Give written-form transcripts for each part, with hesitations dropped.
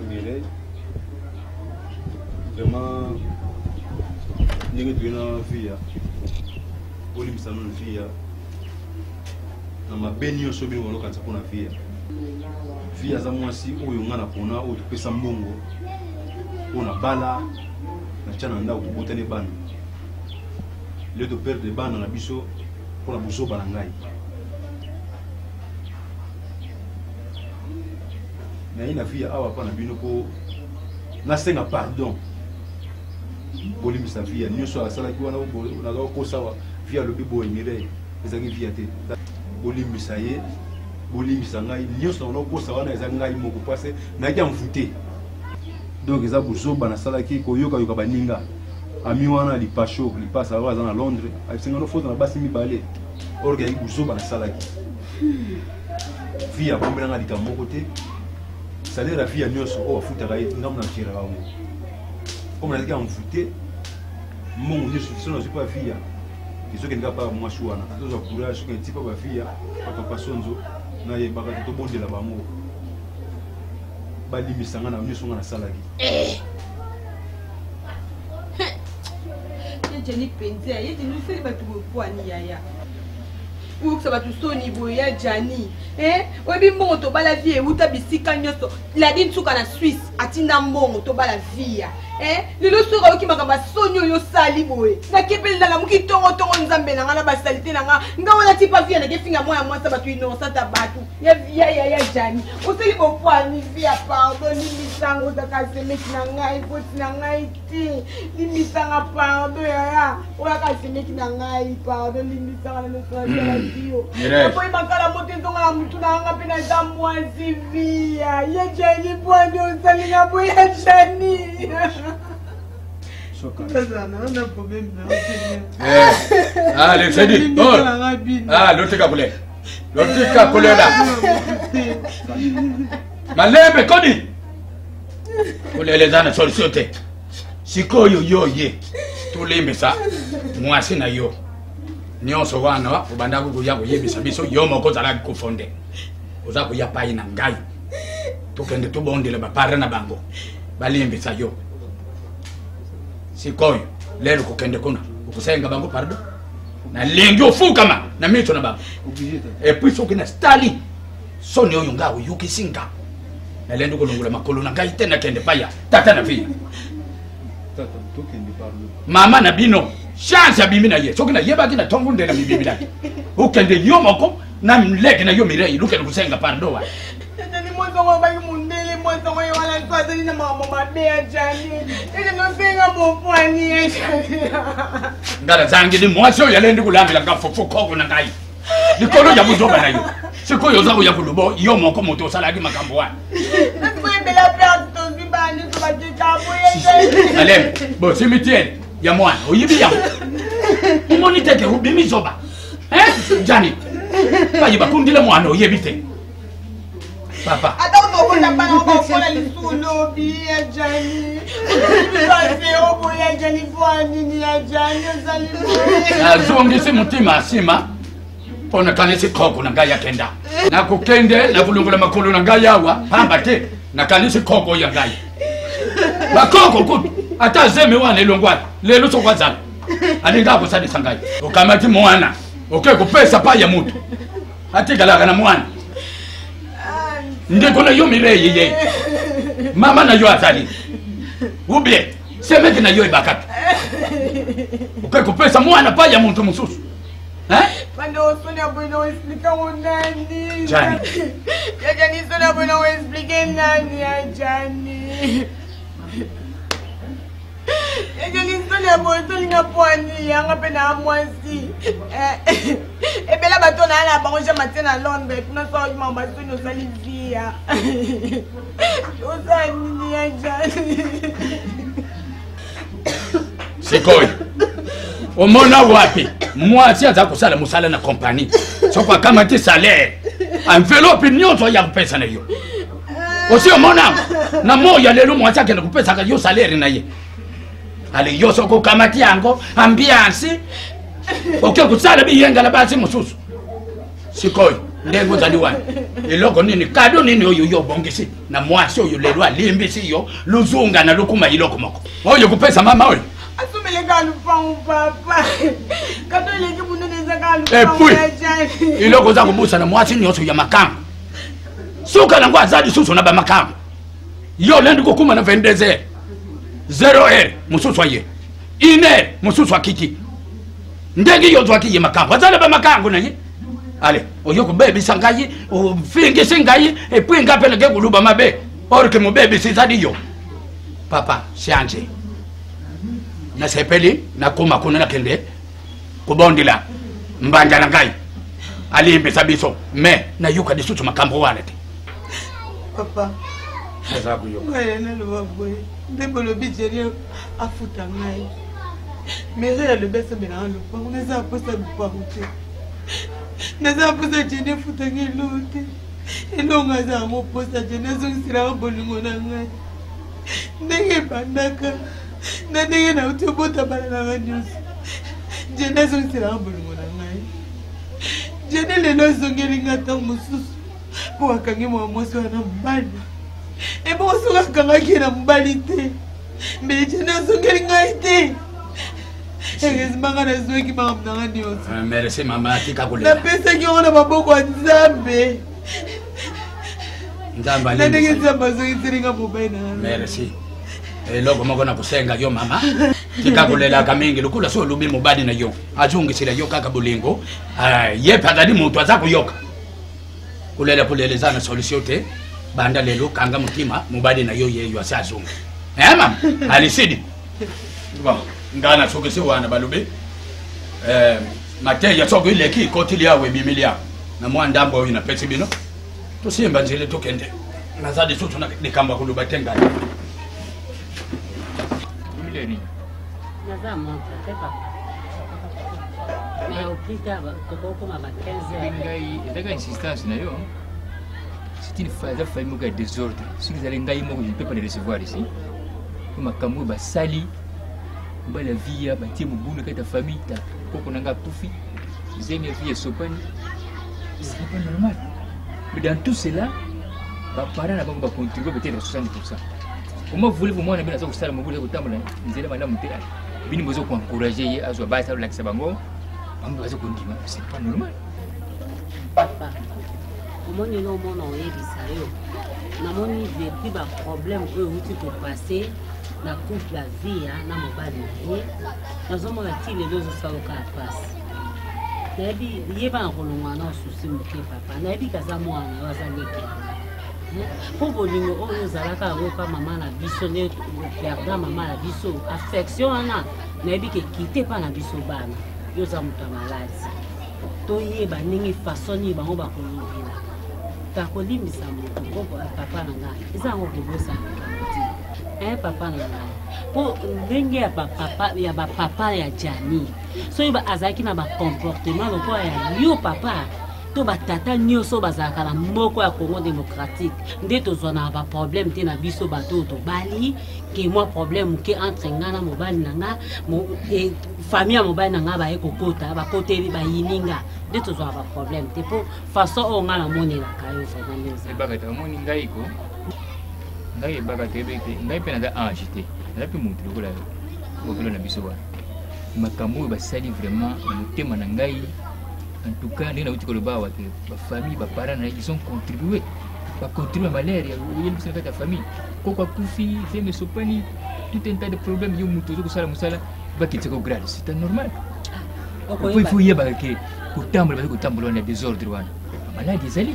Mireille. Vraiment, nous avons une fille. Nous avons une fille. Nous avons béni sur nous quand on a fille. Fille za mwasi oyo ngana pona oyo topesa mbongo. On a bala na chana nda okubuta ne bana. Le to perdre bana na biso pour la buso balangai. Mais ina fille awa pa na bino ko na senga pardon. Bolimi sa fille nyoso asala ki wana na ko sawa fille lo bibo Mireille ezangi fille te. Bolimi sa ye bolimi sa ngai nyoso na ko sawa na ezangi ngai moko passer na ki amfute. Donc eza buso bana sala ki ko yoka yoka baninga. Ami wana li pacho li passa wa za na Londres a singa no foto na basi mi balé. Orga yi buso bana sala ki. Fille a bombela nga dika moko te. Salaire la fille a nyoso o afuta ga yi ngam na kira wa mo. Comme la gars fouté, mon Dieu, ce n'est pas fille. Ils sont qui n'ont pas moi choix. Tous ont courage, qui n'ont pas fille. Quand on passe au zoo, na y ba tout bon de la bamo. Bali misanga na mieux sont na salagi. Jenny Pendia, il dit nous fait pas tout pour ni yaya. Ou que ça va tout soni boya Jani. Obi mbongo to bala vie uta bisika nyoso. La din tuka na Suisse atinda mbongo to bala vie. Lelo sora oki makamba sonyo yo sali boye. Na kepela na muki tongo nzambe na ngana basalite na nga. Nga wala tipa vie na kefinga moya mwasa batu innocent batu. Ya Jani. Oseli ko kwani vie pardon ni misango takasemeki na ngai poti na ngai ti. Ni misanga pardon ya. Oya kasemeki na ngai pardon ni misanga na sala. Mireille. Foi makala motenzonga mtu na anga pena za mwazi via. Ye Jani bwani osalinga boya Jani. On a problème. Allez, c'est dit. Ah, l'autre capolet. L'autre capolet là. Malebe kodi. Kule les ânes sollicité. Siko yo ye. Tous les messa. Moi c'est na yo. Nyonso wana obanda kuya kuyebisa biso yo moko zala kufonde. Oza kuya pai na ngai. Tokende tubondele ba pare na bango. Balimbisa yo. Sikoyo lero kukende kuna ukusenga bango pardon na lengi ofukama na mito na bango et puis soki na stali soni oyo ngawo yuki singa na lendo kolongula makolo na ngai tena kende paya tata na fille Tata tokende pardon. mama na bino chance ya bimi na ye soki na yeba kina tongu ndela bibi na ukende yo moko na mleke na yo Mireille lukende kusenga pardon wa Jani mwanzo ba mundele mwanzo wala twasa ni mama mabea Jani. Ile no senga bofani ya Jani. ngala zangi ni mwaso ya lendi kulambila ngafufu koko na ngai likolo ya buzoba na yo sikoyo zaku ya kulubo yo moko moto salagi makambo wa Bela perte to zibani to bajika boya Jani. ale bo cimetière ya mwana oyibi ya umoni teke ubimi zoba Jani bayiba kundile mwana oyebite papa Ata unokonda bana ukofola lisulo biya Jani. Sase obo ya Jani fwani ni ya Jani zalimu. azongisi mutima asima pona kanisi koko na ngai yakenda na kukende na kulungula makolo na ngai yawa pamba te na kanisi koko ya ngai bakoko kutu ata zeme wana ilongwana lelo sokwazana alinga kusadisa ngai ukamati mwana kupesa pa ya mutu atigalaga na mwana ndiko na yo Mireille ye mama na yo azali ubie semeki na yo ibakata kupesa mwana pa ya muntu mususu Quando sono bueno explica nani. Jani. Ya Jani sono bueno explica nani ya Jani. Ya Jani sono bueno linga pwani ya ngapena amwasi. Bela batona ala bangoja matena Londres kuna so mama sono salivia. Osani ya Jani. Sikoyo omona wapi mwasi aza kusala musala na compagnie sokwa kama ti salaire envelope nyonso ya kupesa na yo osi omona na moya lelo mwasi akenda kupesa ka yo salaire na ye ale yo soko kama ti yango ambiance kusala biyenga la basi mususu sikoyo ndengo zaliwa eloko nini kado nini oyo yo bongisi na mwasi oyo lelo alimbisi yo luzunga na lukuma iloko moko oyo kupesa mama oyo asumele kalupangu papa kado leki muneneza kalupangu iloko za kubusa na mwasi nyoso ya makambo suka na ngwa zadi susu na ba makambo yo lendi kukuma na vendeze 0 mususu aye ine mususu akiki ndenge yo twaki ye makambo azala ba makambo nanye ale oyo ko baby sangayi o fingi singayi e puis ngapele ke kuluba mabe or ke mo baby sizadi yo papa sianje na sepeli na kuma kuna na kende kubondila mbanja na ngai alimbe sabiso me na yuka disutu makambo walete papa sasa kuyo ngaya na lo boy ndebolo bijerio afuta ngai meze le bese bena lo pa uneza posa bupahute neza posa jene futa ngai lote elonga za mo posa jene zongisira bolingo na ngai ndenge bandaka na ndenge na utobota bana na nganyusi jene zongisira bolingo na ngai jene lelo zongeli ngata mususu po akangi mo moso na mbali ebo soka kanga kina mbali te mbele jene zongeli ngai te ezimanga na zweki mama mnanga nyoso merci mama tika kulela na pesa kiona maboko nzambe nzamba na ndenge nzamba zoitsiringa mobile na merci eloko moko na kusenga yo mama tika kulela kamingi lukula so lubi mobadi na yo ajungisira yo kaka bulingo ye patadi muntu azaku yoka kulela solution te banda lelo kanga mutima mobadi na yo yeyo asazunga mama alisidi bon ngana sokese wana balube mateya soko ile ki kotili yawe bimilia na mwandambo oyo na pesi bino tusimba nzile tokende nazadi sutu na nikamba kuluba tenga Mileri naza monta te papa mais au plus tard koko ma 15 ngai daga insistance na yo c'est une phase famille qui désordre si vous allez ngai mo je ne peux pas les recevoir ici comme kamu ba sali ba la vie ba tie mo buna ka ta famille ta koko nanga tufi zemi vie sopani c'est pas normal mais dans tout cela ba parents na ba contribuer peut-être 60%. Comment voulez-vous moi na ça mo voulez kutambula nzela mala mutera bini bozo ko encourager azo ba sa relax bango bango bazo kondima c'est pas normal papa omoni no mono yebisa yo namoni vécu ba problème que uti ko passer na couple la vie na mobali na ye nazomo na tile lozo saoka passe nabi yeba nkolongwa na souci moke papa nabi kaza mwana wazaleke pour bolingo oyo zalaka roka mama na biso ne perdre mama na biso affection ana nabi ke quitter pa na biso bana yo za muta maladi to yeba ningi façon ni bango ba kolobela ta kolimbisa moto ko papa na ngai eza ngo bobosa papa na ngai po ndenge ya papa ya Jani so iba azaki na ba comportement loko ya yo papa to batata nyoso bazaka na moko ya Congo démocratique nde tozona ba problème te na biso bato to bali ke moi problème ke entre ngana mobali nanga mo famille ya mobali nanga ba ekokota ba koteli ba yininga nde tozona ba problème te po façon o ngana monela kayo vraiment neza ba ka moni ngai ko ngai ba ka tebe te ngai pena da agité la pe montre ko la ko na biso ba makambo ba sali vraiment motema na ngai. En tout cas, les gens qui ont la famille, les parents, ils ont contribué. Ils ont contribué à la malaria, ils ont fait la famille. Pourquoi Koufi, Femme Sopani, tout un tas de problèmes, ils ont monté tout ça, c'est grave, c'est normal. Il faut y avoir que on a des ordres. Maladie des alliés.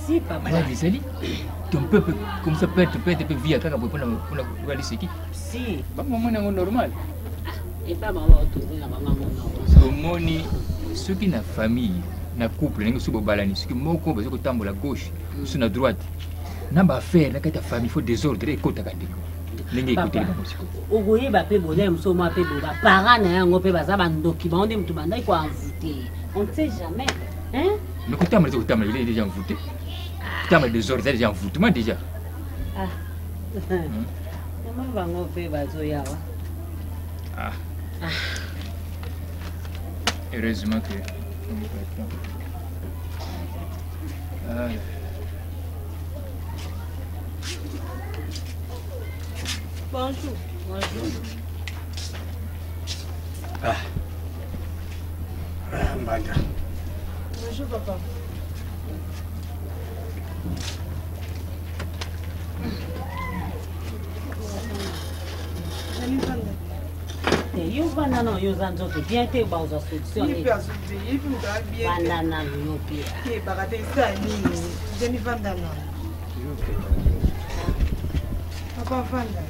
Si, pas maladie des alliés. Ton peuple, comme ça, peut être via quand on peut pas aller qui. Si, pas maman normal. Et pas maman autour de la maman normal. Ceux qui na famille na couple n'engo subo balani ceux qui moko bazo kotambola gauche sur na droite na ba faire na kata famille faut désordre ekota kandiko ndenge ekote ba musiko ogoye ba pe bonheur so mo pe ba parents na yango pe baza ba ndoki ba onde mtu bandai ko envoûter on ne sait jamais hein mais kotambola il est déjà envoûté kotambola désordre c'est déjà envoûtement déjà ah comment va ngo pe bazo yawa ah heureusement que Bonjour. Bonjour. Mbanda. Bonjour, papa. Yo banana yo zanzo to bien te ba uza solution ni. Banana yo pia. Ke bakate sa nini? Jeni vandana. Papa vanda.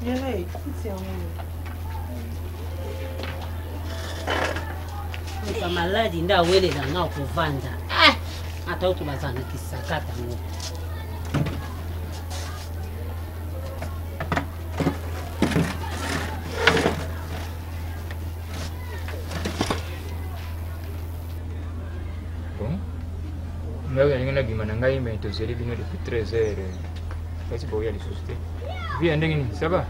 Yala ikuti yangu. Kwa maladi nda wele na nga kuvanda. Ata utu bazana kisakata ngo. Gimana ngai mais to zeli bino depuis 13h. Kasi boya li société. Via ndengini, ça va?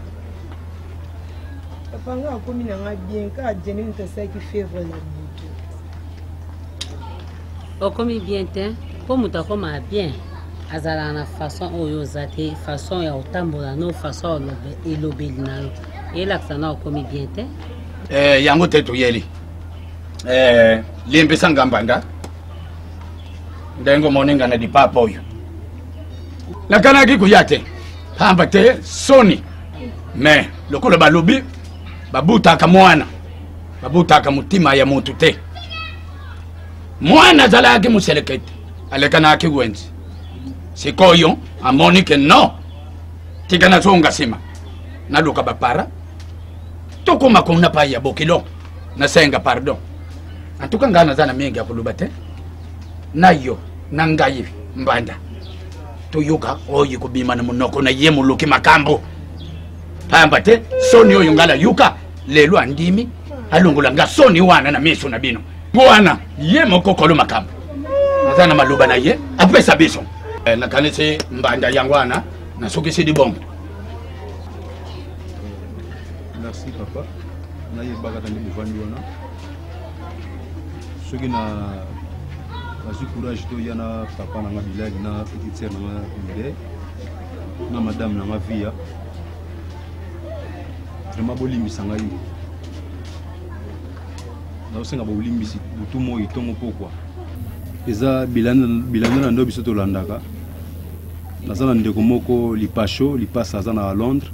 Papa nga akomi na nga bien ka jeni mutasaki favor na butu. Okomi bien te, ko mutakoma bien. Azala na façon oyo zate, façon ya otambola no façon elobeli na yo. Elaksa na okomi bien te. Yango tetu yeli. Limbe sangambanda. Ndengo moninga na di papa oyo. Nakana ki kuyate. Pamba te soni. Me lokolo balobi babuta ka mwana. Babuta ka mutima ya mutu te. Mwana zala ki muselekete. Alekana ki wenzi. Sikoyo amoni ke no. Tigana zonga sima. Naluka bapara. Toko makona pa ya bokilo. Nasenga pardon. Antuka ngana zana mengi akulubate. Nayo nangayi mbanda toyoka oyi kubima na munoko na ye muluki makambo pamba te soni oyo ngala yuka lelo andimi alungula nga soni wana na miso na bino bwana ye mokokolo makambo nazana maluba na ye apesa biso na kanise mbanda yangwana na sokisi di bongo. Merci papa na ye bagata ndi muvandi wana soki na J'ai courage de yana papa na bilagi na petite sœur na Inde na madame na ma vie vraiment bolimbisa ngai na osenga bolimbisi butu mo itongo pokwa eza bilanda na ndo biso tolandaka nazana ndeko moko lipasho lipasa aza na Londres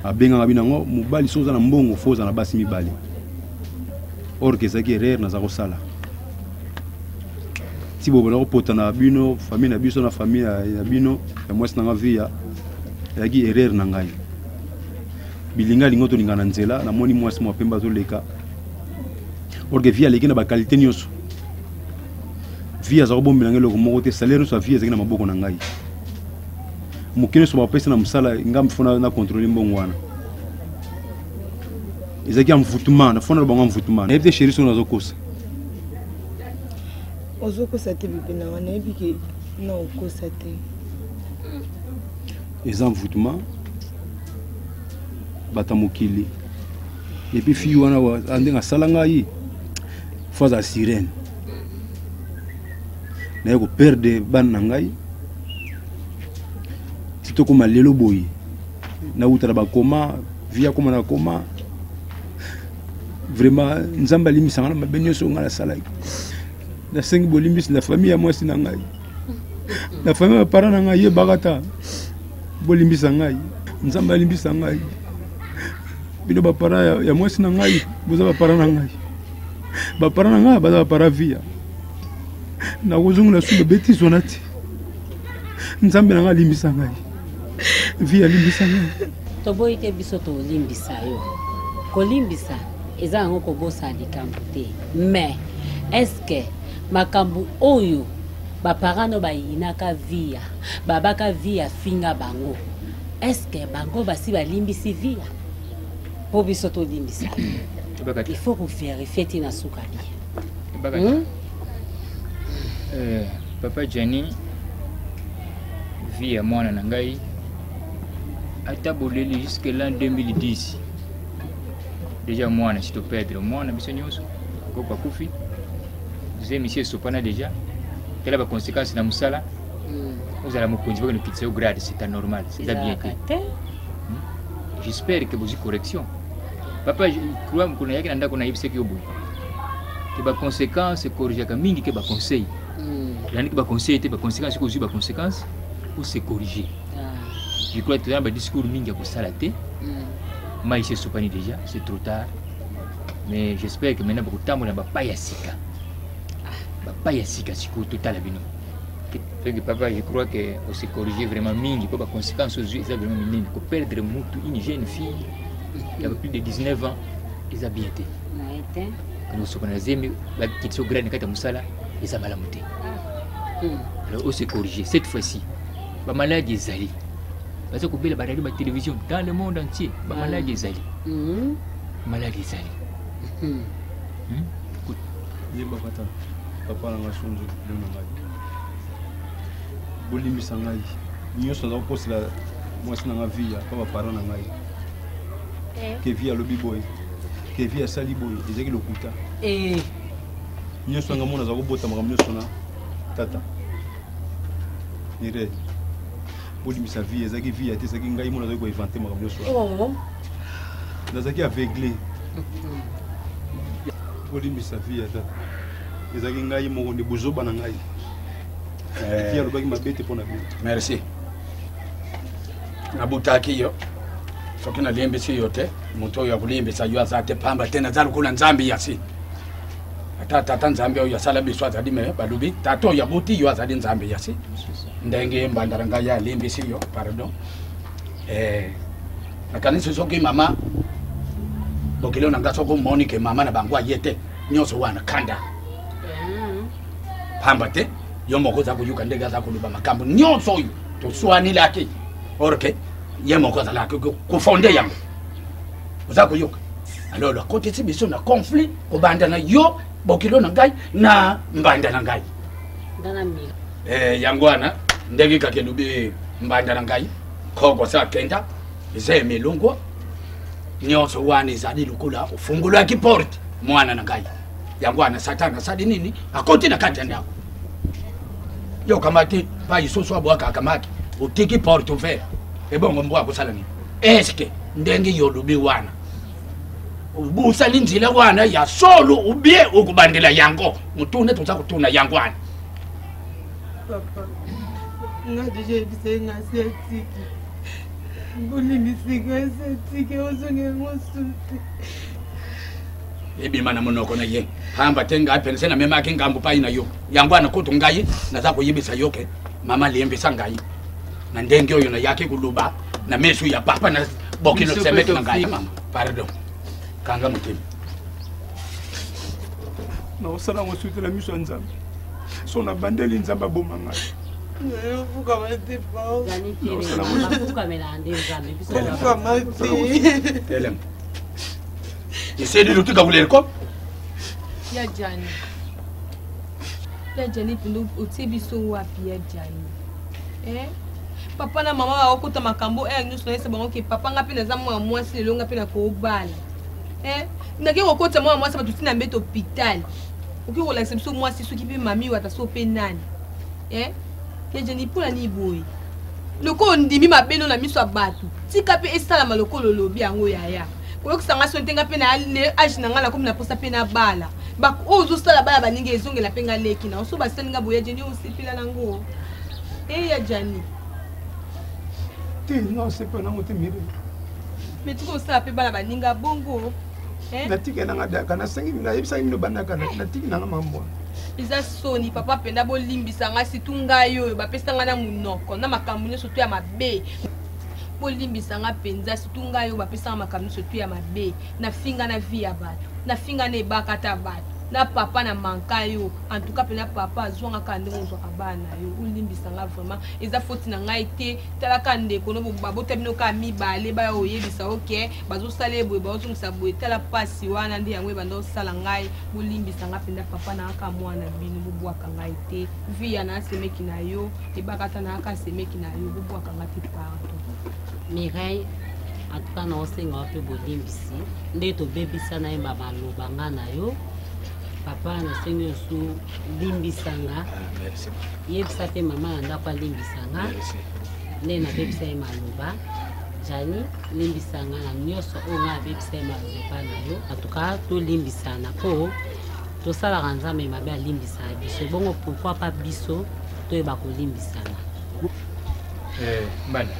abenganga binango mobali so oza na mbongo fo oza na basi mibali or que ezaki erreur naza kosala si vous voulez reporter na bino famille na biso na famille ya bino ya mwasi na via ya gi erreur na ngai bilinga lingoto lingana nzela na moni mwasi mo pemba zoleka orge via lekina ba qualité nyoso via za robombe na ngelo ko moko te salaire so via zekina maboko na ngai mukine so ba pesa na musala ngam fona na contrôler mbongo wana ezaki amvutuma na fona ba ngam na ete chéri so na zokosa ozokosa te bibe na wana yebi ke na okosa te eza mvutuma bata mokili epi fi wana andenge asala ngai faza sirene naye koperde bana na ngai ti tokóma lelo boye nautala bakoma vi akóma na koma vraiment nzambe alimisanga na mabe nyonso ngai nasalaki nasengi bolimbisi na famille ya mwasi na ngai na famille ya parent na ngai yebaka ta bolimbisa ngai nzambe alimbisa ngai bino bapara ya mwasi na ngai boza bapara na ngai bapara na ngai baza bapara via nakozongela sundo betisi wana te nzambe na ngai alimbisa ngai via alimbisa ngai toboyi te biso tolimbisa yo kolimbisa eza yango kobosa likambo te mais est-ce que makambu oyo baparano bayinaka via babaka via finga bango est-ce que bango basi balimbisi via po biso tolimbisa il faut vérifier tina sukali papa Jenny via mwana na ngai ata boleli jusque l'an 2010 déjà moi si tu perdre moi na biso nyonso ko kwa kufi vous monsieur sopana déjà quelle est la conséquence na musala vous allez me conduire une pizza au grade c'est normal c'est bien été j'espère que vous y correction papa je crois que kuna yake nanda kuna yibise ki obu que ba conséquence corriger ka mingi que ba conseil yani que ba conseil te ba conséquence ko ba conséquence pour se corriger je crois que tu as un discours mingi ko sala te moi ici sopani déjà c'est trop tard mais j'espère que maintenant beaucoup de temps on va pas yasika pas yasika siko total abino que papa je crois que on se corriger vraiment mingi pour ba conséquence aux yeux ça vraiment mingi ko perdre une jeune fille qui avait plus de 19 ans ils a bien été quand nous sommes zemi ba kitso grande kata musala ils a malamuté alors on se corriger cette fois-ci ba maladie ezali parce que bela badali ba télévision dans le monde entier ba maladie ezali maladie ezali yeba kata papa na ngasonzo le ngai bolimbisa ngai nyonso na posela mwasi na vie papa parent na ngai que via le biboy que via sali boy ezeki lokuta nyonso nga mona za kobota makambo nyonso na tata ire bolimbisa vie ezaki vie ate ezaki ngai mona za ko inventer makambo nyonso nazaki aveuglé bolimbisa vie ata ezaki ngai moko ne bozoba na ngai via lobaki mabete pona bi merci nabutaki yo soki nalembisi yo te moto oyo akulembisa yo aza te pamba te naza lokola nzambe yasi ata tata nzambe oyo asala biso azali me balobi tata oyo abuti yo azali nzambe yasi ndenge mbandara ngai ya alembisi yo pardon nakanisi soki mama bokilo na nga soko moni ke mama na bango aye te nyonso wana kanda pamba te yo moko za kuyuka ndenge aza koluba makambo nyonso oyo toswanile ake orke ye moko azala kufonde yango uza kuyuka alors la côté si biso na conflit obanda na yo bokilo na ngai na mbanda na ngai ndana mi yango wana ndenge kakelubi mbanda na ngai koko sa kenda ze melongo nyonso wana ezali lokola ufungulwa ki porte mwana na ngai yango wana satana sadi nini akoti na kati ndako yo kamati pa isoso abwaka akamaki utiki porte ouvert ebongo mbwa kusala nini eske ndenge yolubi wana ubusa ninzila wana ya solo ubie ukubandela yango mutune tuza kutuna yango wana papa nga deja ebisa nga si atiki bolimbisika si atiki ozonge yango suti ebima na monoko na ye hamba tenga apense na mema ke ngambo pai na yo yango ana kutu ngai naza kuyibisa yoke mama liyembisa ngai na ndenge oyo na yake kuluba na mesu ya papa na bokilo semeke na ngai mama pardon kanga mutima na osala ngo suite la miso nzambe so na bandeli nzamba boma ngai fuka mate pa yani kile fuka melande nzambe biso fuka mate telem isedi lutika kulerko ya jani pindu utibiso wapi ya jani papa na mama bakokuta makambo nyonso na yesa bango ke papa nga mpe naza mwana mwasi lelo nga mpe na kobala ndake kokota mwana mwasi bato tina mbete hôpital oki kolakisa biso mwasi soki mpe mami wata so mpe nani ya jani mpona ni boye lokolo ndimi mabeno na miso ya bato tika mpe esalama lokolo olobi yango yaya koyokisanga so ntenga mpe na age na nga nakomi na posa mpe na bala oyo ozosala bala baningi ezongela mpe nga leki na oso basalinga boye ya jani osepela nango ya jani non c'est pas na mote mire mais tu sais pas bala baninga bongo natika na ngadaka na sangi nga yebisa ngino banaka na tiki na mambo iza soni papa penda bolimbisa nga situnga yo bapesa nga na munoko na makambo nyonso to ya mabe bolimbisa nga penza situnga yo bapesa nga makambo nyonso to ya mabe na finga na vie ya bato na finga na ebaka ta bato na papa na manka yo en tout cas pena papa azwanga ka ndenge ozwaka bana yo olimbisa nga vraiment eza foti na ngai te talaka ndeko no babota bino ka mibale baya oyebisa oke bazosala eboye bazongisa boye tala pasi wana nde yango ebanda osala ngai bolimbisa nga penda papa na aka mwana bino bobwaka ngai te via na asemeki na yo ebaka ta na aka asemeki na yo bobwaka nga te pardon Mireille atuka na osenga wape bolimbisi nde tobebisa na ye maloba nga na yo papa na sengi osu limbisanga yebisa te mama na ndako alimbisanga nde nabebisa ye maloba jani limbisanga na nyonso oyo nga abebisa ye maloba na yo atuka tolimbisana mpo tosalaka nzambe mabe alimbisaka biso bongo pourquoi pas biso toyeba kolimbisana mbanda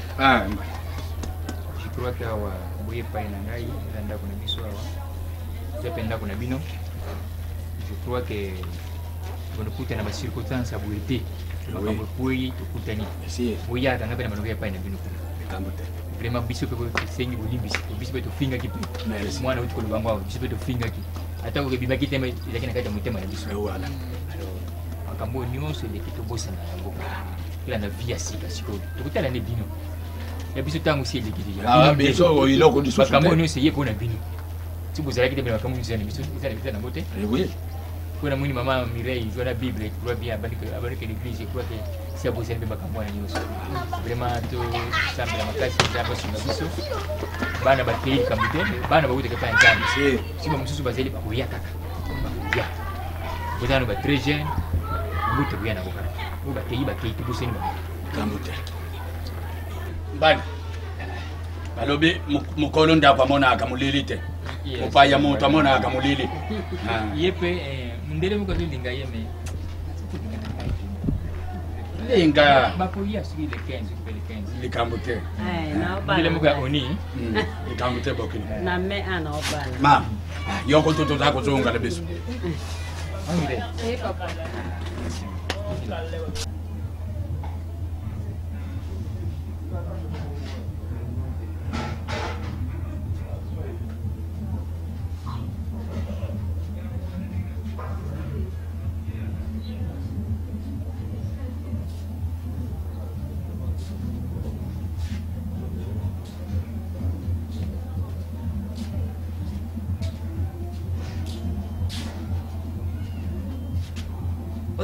je crois que awa boye pai na ngai eza ndako na biso awa eza mpe ndako na bino je crois que bonokutana bacirconstance ya boye te makambo ekwei tokutani boyaka nga mpe na manoko ya pai na bino vraiment biso mpe sengi bolimbisi biso mpe tofingaki mpe mwana uti kolobango awa biso mpe tofingaki ata kokebimaki te ezalaki na kati ya motema na biso makambo oyo nyonso eleki tobosana yango elanda vi ya sika sikoyo tokotala nde bino ya biso ntango si eleki makambo oyo nyonso eye mpona bino si bozalaki te bena makambo nyonso yana biso eza nango te mpona moni mama Mireille wana bible ekroa bien abandike l'église ekroa ke si abosani mpe makambo wana nyonso vraiment tosambela makasi nzambe asunga biso bana bakei likambo te bana bakutaka epai ya nzambe si bamosusu bazali bakoya kaka bakoya ozana ba très jeune mbuta koya nango kaka oyo bakei tobosani makambo te bana balobi mokolo ndako amonaka molili te mopaya moto amonaka molili ye mpe mundele moko azolinga ye me linga bakoya soki le 15 mpe le 15 likambo te mundele moko ya oni likambo te bokili na me ana obala ma yoko toto zako zonga lebiso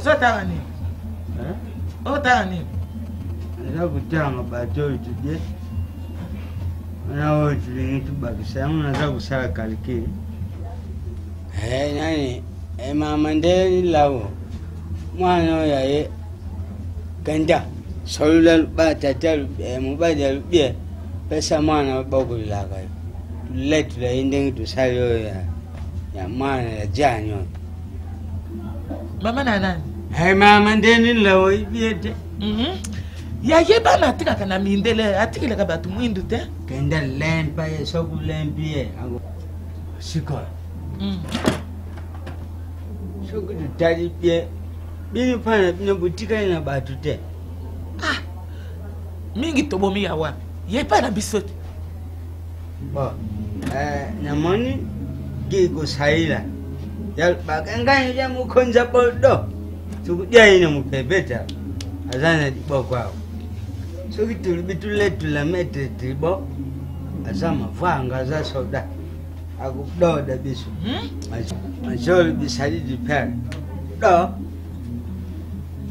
Otaka nini? Otaka nini? Nza kutanga bato tuje. Na wote ni tubakisa naza kusala kalikiri. Nani? Mama ndeni lawo. Mwana yaye kanda. Solula batata mubada lubye. Pesa mwana bagulaka. Letu la indenge tusayo ya mwana ya janyo. Mama na nani? Mama ndeni lawo ibiete. Ya yeba na tika kana mindele atikile ka batu mwindu te. Kenda lempa ye soku lempie ango. Siko. Soku tutali pie. Bini pana bina butika ina batu te. Mingi tobomi ya wapi? Yepa na bisote. Bo. Namoni giko saila. Ya bakangani ya mukonza poldo. Tukudia ina mupepeta. Azana dibo kwao. So bitule mete tibo. Azama vanga za soda. Akudoda bisu. Majol bisali di per. Do.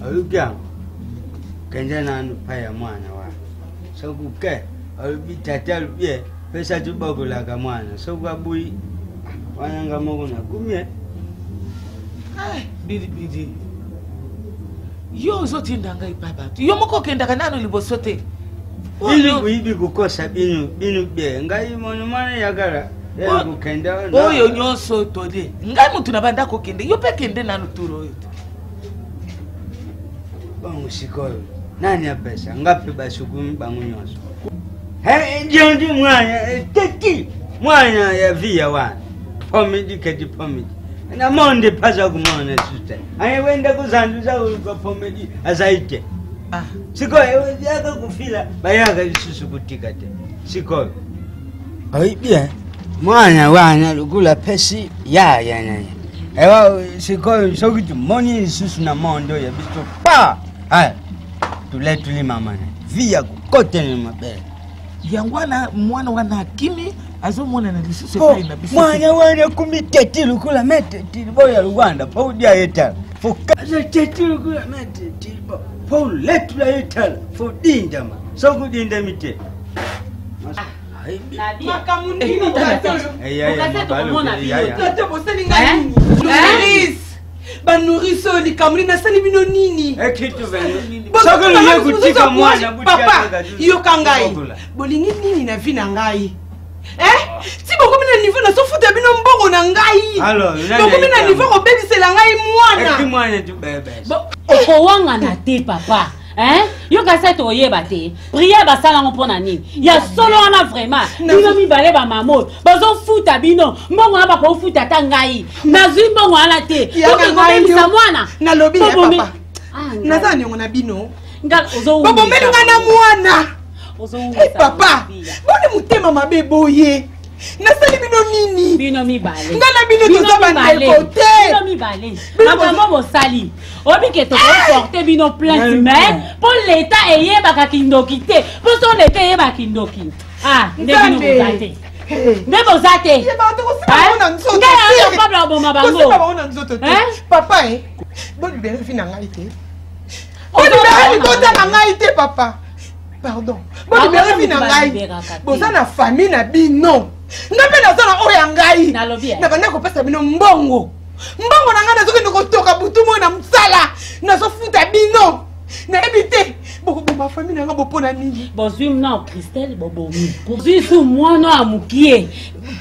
Ayuka. Kenja na paya mwana wa. So kuke. Albitata lubye. Pesa tubagula ka mwana. So kwabui. Wananga mogo na kumye. Bidi. Yo zote ndanga ipabatu. Yo moko kenda kanano libosote. Ibi kukosa binu bie. Ngai mwana yagara. Kukenda. Oyo nyonso tode. Ngai mutu na banda ko kende. Yo pe kende nanu turo yote. Bangu sikoyo. Nani apesa? Ngapi basukumi bangu nyonso. Jondi mwana teki. Mwana ya via wana. Pomidi kedi pomidi. Na monde paza kumona sute. Aye wenda kuzanduza uko pomedi azaite. Siko yaka kufila bayaga isusu kutika te. Siko. Aibia mwana wana lukula pesi ya. Ewa siko sokitu moni isusu na mondo ya biso pa. Hai. Tuli mama na. Via kukote ni mabele. Yangwana mwana wana kimi azomona na lisusu epai na biso. Mwana wana kumiteti lukula meteti boya Rwanda paudia yeta. Fokaza teti lukula meteti bo. Paul letu la yeta fodinda ma. So kudinda mite. makambo nini tata bosali ngai nini nourris banourriso likambo nini nasali bino nini papa yoka ngai bolingi nini na vi na ngai si bokomi na niveau nazofuta bino mbongo na ngai bokomi na niveau kobebisela ngai mwana okowangana te papa yoka sa toyeba te priere basalango mpo na nini ya solo wana vraiment bino mibale bamamo bazofuta bino mbongo na bakofuta ata ngai nazwi mbongo wana te okekobebisa mwana nalobi ya papa naza niongo na bino bobombeli nga na mwana papa boni motema mabe boye nasali bino nini bino mibale nga na bino toza bandeko te bino mibale makambo bosali obike tokoporte bino plainte mais mpo leta eyebaka kindoki te mpo so leta eyeba kindoki nde bino boza te nde boza te nde yayo pable oboma bango papa bolibere vi na ngai te bolibere libota na ngai te papa pardon bolibere vi na ngai boza na famille na bino nga mpe naza na oyo ya ngai na banda kopesa bino mbongo na ngai nazokende kotoka butu moi na mosala nazofuta bino nayebi te bokoboma famille na nga bopona nini bozwi mna Christelle bobomi bozwi su mwana ya mokie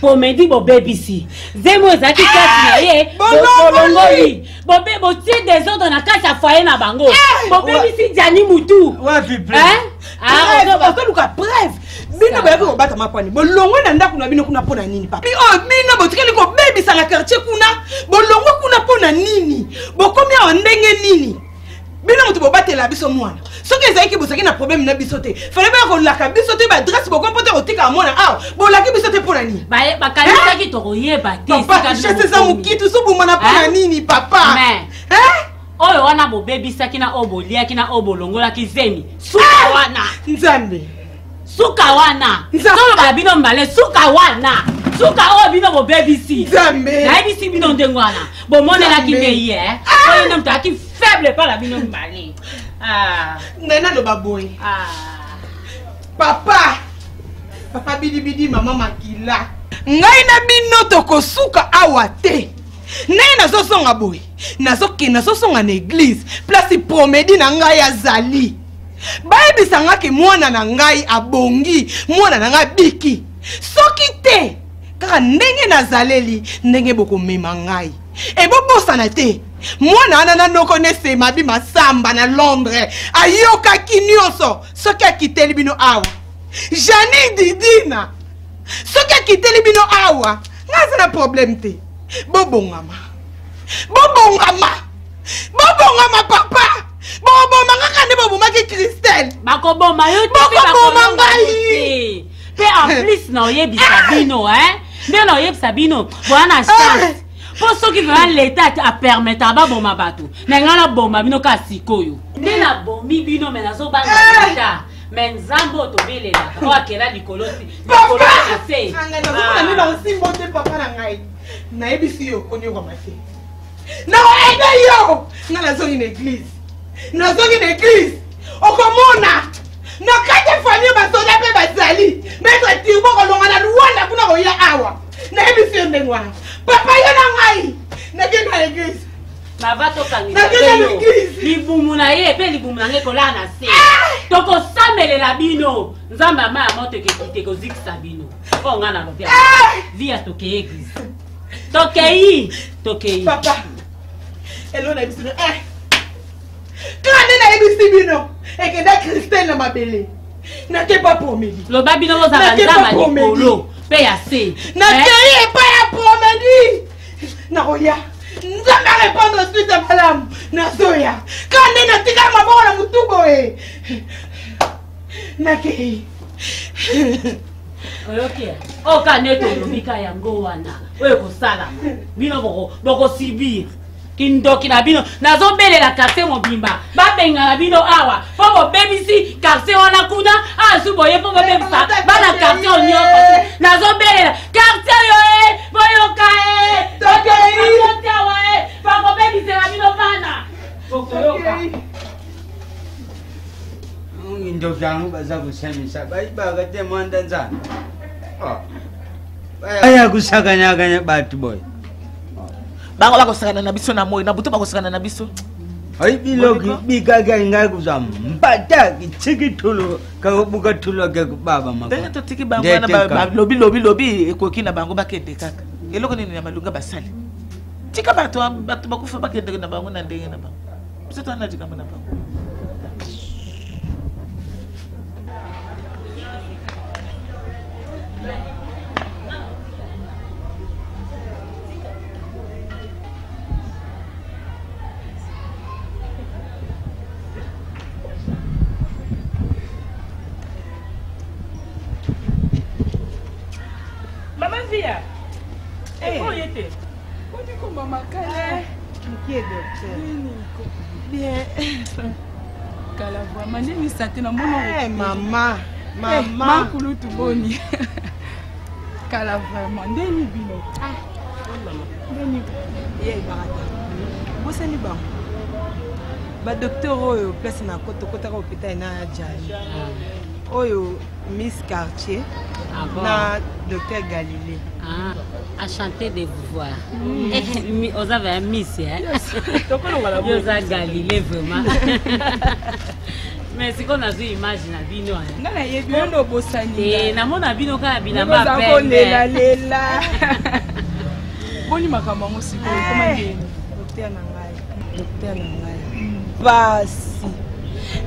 pomedi bobebisi zemo ezalaki kati na ye bolongoli botie desordre na kati ya foyer na bango bobebisi jani mutu ozoluka breve bino boyaki kobata mapwani bolongwe na ndako na bino kuna mpo na nini papa bino botikeli kobebisa na quartier kuna bolongwe kuna mpo na nini bokomi awa ndenge nini bino moto bobatela biso mwana soki ezalaki bosaki na problème na biso te fale baya kolaka biso te baadresse bokomi mpo te kotika mwana awa bolaki biso te mpo na nini bakanisaki tokoyeba te eza mokitu sobomana mpo na nini papa oyo wana bobebisaki na oyo boliaki na oyo bolongolaki zemi suka wana nzambe suka wana toloba bino mbale suka wana suka oyo bino bobebisi nayebisi bino ndenge wana bomonelaki nde ye oyo nde moto ayaki faible mpona bino mbale ngai naloba boye papa bilibidi mama makila ngai na bino tokosuka awa te ndenge nazosonga boye nazosonga na eglise place promedi na ngai azali bayebisangaki mwana na ngai abongi mwana na ngai biki soki te kaka ndenge nazaleli ndenge bokomema ngai ebobosana te mwana wana nanoko nesema bi masamba na Londres ayokaki nyonso soki akiteli bino awa Jani Didina soki akiteli bino awa ngaza na problème te bobongama papa boboma ngaka nde bobomaki Christelle bakoboma yo te bakoboma ngai pe en plus na oyebisa bino nde na oyebisa bino boya na chance mpo soki vraiment leta apermeta baboma bato na ngai naboma bino ka sikoyo nde nabomi bino me nazobanga me nzambe oyo tobelelaka oyo akela likolo ya se osimbo te papa na ngai nayebisi yo oniokama te naoyebe yo nga nazongi na église okomona na kati famille basoda mpe bazali maître turbo kolonga na luwanda kuna koya awa nayebisi yo ndenge wana papa yo na ngai nakende na église bava tokangisa yo libumu na ye mpe libumu na ngai kolala na se tokosamelela bino nzambe ama ya moto ekozikisa bino mpo nga na lobia via tokei église tokei papa elo nayebisi no kaka nde nayebisi bino ekenda Christelle na mabele nake pa promedi loba bino bozala nzamba likolo mpe ya se nakei epai ya promedi nakoya nzambe arépondre suite ya malamu nazoya kaka nde natikala maboko na motu boye nakei oyokia oka nde tolobika yango wana oyo kosalama bino bokosibir kindoki na bino nazobelela quartier mobimba babengana bino awa mpo bobebisi quartier wana kuna asu boye mpo bobebisa bana quartier oyo nyonso nazobelela quartier yo boyoka tokeawa bakobebisela bino bana bokoyoka ndoki yangu baza kusemisa bayibaka te mwanda nzambe aya kusakanya batu boy bango bakosakana na biso na moi na buto bakosakana na biso ai biloki bikaga inga kuzam mpata kichikitulo kabuka tulo ke baba mako ndenge totiki bango na lobi ekoki na bango bakende kaka eloko nini na malunga basali tika bato bakufa bakende na bango na ndenge na bango biso twana tika na bango Via. Eh, comment était? On dit que maman Kala. Qui est docteur? Bien. Kala vraiment ni santé na mon Eh maman, maman kulu tu boni. Kala vraiment ndeni bino. Ah, maman. Ndeni. Ye baraka. Bosani ba. Ba docteur oyo place na kota ko hôpital na Jali. Oyo Miss Cartier. Na docteur Galilée. Ah, enchanté de vous voir. Vous avez un miss, hein? Vous avez Galilée vraiment. Mais c'est qu'on a vu l'image na bino. Ngala yebi no bosani. Eh, na mona bino ka bina ba pe. Lela. Boni makamba mosiko comment dire? Docteur Nangai. Basi.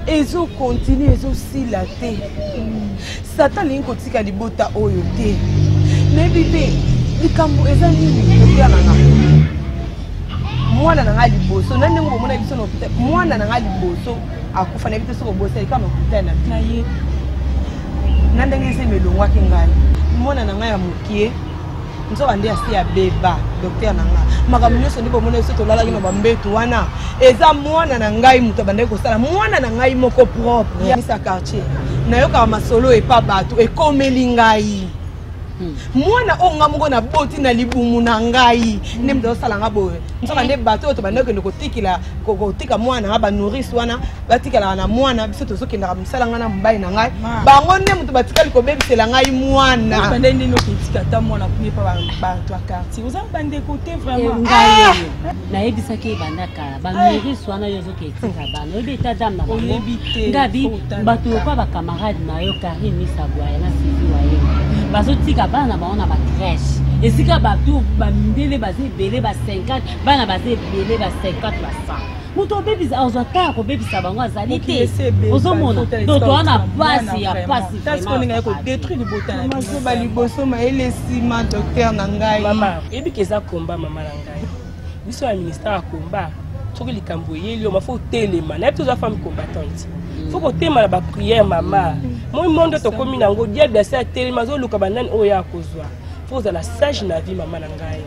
Ezo continue ezo silate. Satan linko tika libota oyo te. Nebi te likambo eza nini docteur Nangai. Mwana nanga liboso nande ngo mona biso no mwana nanga liboso akufa na biso ko bosa kama kutana na ye. Nande ngise melongwa kingai. Mwana nanga ya mukie. Nzo bande asi ya beba docteur nanga makambo nyonso ndi bomona biso tolala kino bambetu wana eza mwana na ngai muto bande ko sala mwana na ngai moko propre ya Misa Cartier nayoka masolo epa bato ekomeli ngai mwana onga moko na boti na libumu na ngai nde mto sala nga boye nzo bande bato to bande ko kotikila kotika mwana nga ba nourrice wana batikala na mwana biso to sokenda msala nga na mbai na ngai bango nde mto batikali ko bebisela ngai mwana bande ndino kitika ta mwana kuni pa ba to quartier oza bande côté vraiment na yebisa ke bandaka ba nourrice wana yozo ke tika bana obi ta dame na bango ngabi bato ko ba camarade na yo Karine Misabwa na Sylvie waye bazotika bana baona ba crèche esika bato bamindele bazebele ba 50 bana bazebele ba 50 ba 100 muto bebisa ozata ko bebisa bango azali te ozomona donc wana pasi ya pasi tas ko ninga ko détruire libota na biso ba liboso ma elesima docteur na ngai mama ebikeza komba mama na ngai biso ya ministère ya komba soki likambo yeli o mafo telema na toute femme combattante faut ko tema na ba prière mama moi monde to komi nango diable sa telema zo luka banani oya kozwa faut za la sage na vie mama na ngai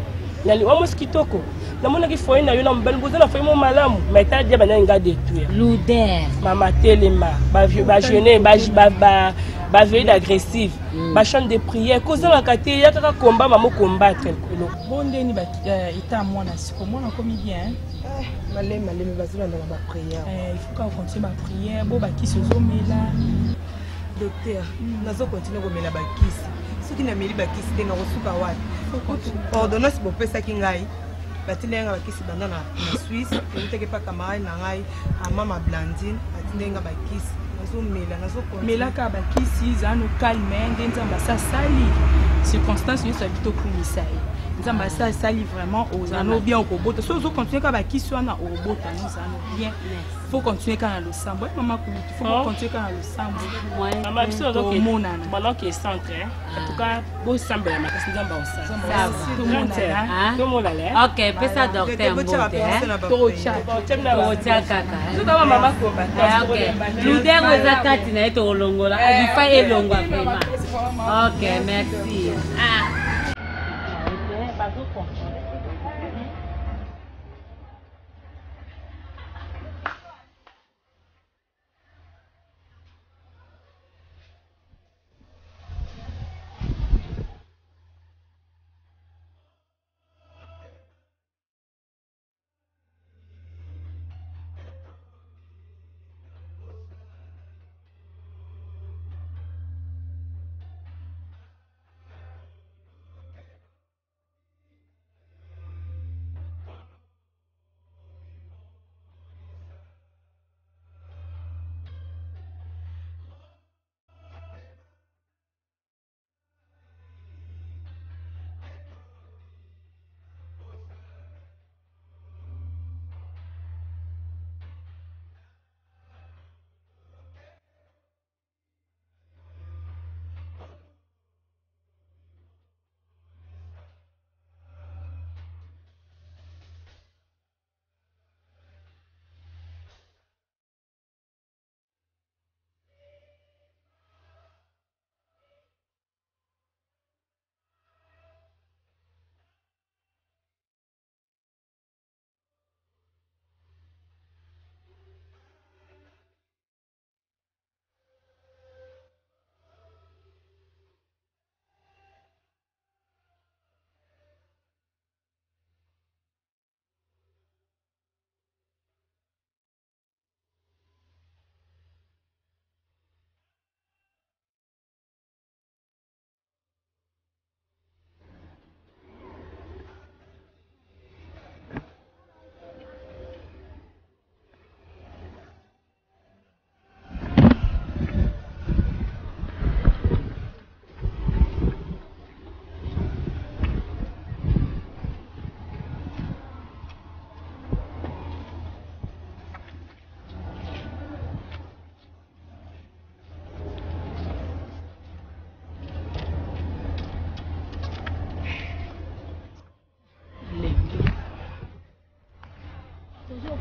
nali wa mosquitoko na mona ki foye na yo na mbani bozana foye mo malamu mais ta diable na nga détruire l'odeur mama telema ba jeûner ba veille agressive ba chant de prière kozanga kate ya kaka combat mamo combattre kolo bondeni ba ita mwana siko mwana komi bien malé bazula na ba prière il faut qu'on continue ma prière bo ba kisi ozomela docteur nazo continuer komela ba kisi soki na meli ba kisi denga kosuka wapi ordonnance bo pesa ki ngai batilenga ba kisi banda na Suisse uteke pa camarade na ngai mama Blandine atilenga ba kisi melaka bakisi zano calme nde nzamba sali circonstance nyonso abito kumisa ye nzamba sali vraiment ozano bien okobota so ozocontinue ka bakisi wana obota nozano bien faut continuer ka na losambo mama kulutu faut continuer ka na losambo mama biso ozomonana pendant que centre en tout cas bo sambela makasi nzamba osala tomonana ok pesa docteur mbote kaka tokaba mama komba ok ludengo eza kati na ye tokolongola alifa elongwa vraiment ok merci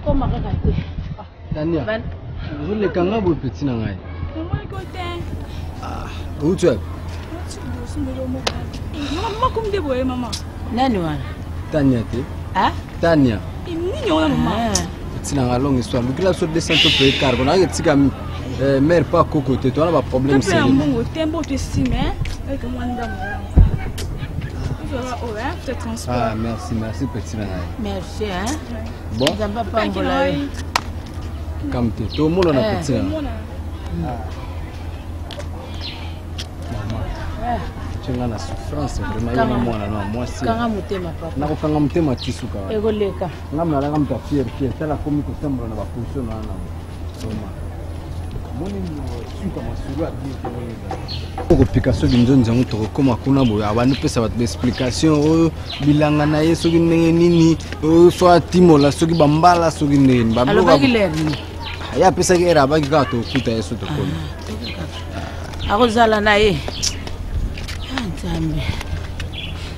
Comment regarder? Tania. Vous les kangas vous petit nangai. Ah, où tu es? Maman comme des boys maman. Nani wana? Tania te. Ah? Tania. Ni on a maman. Petit nanga longue histoire. Mais là sur descend au pays car on a un petit cam mère pas cocoté. Toi on a pas problème c'est. Bon, tempo te estime avec moi ndam. Ah merci petit nanga. Merci hein. Bon. Ça va pas mbola. Comme tout le monde on a petit nanga. Tu as la souffrance vraiment moi c'est kanga mutema papa na kanga mutema tisuka egoleka ngamna la ngamta fier tala komi ko sembra na ba position na soma moni suka masuru abi ko pika so binzo nzangu to koma kuna boya abantu pesa ba explication o bilanga na yeso kinenge nini o so atimola so ki bambala so kinenge bablo ya pesa ki era ba ki ka to kuta yeso to koma akozala na ye.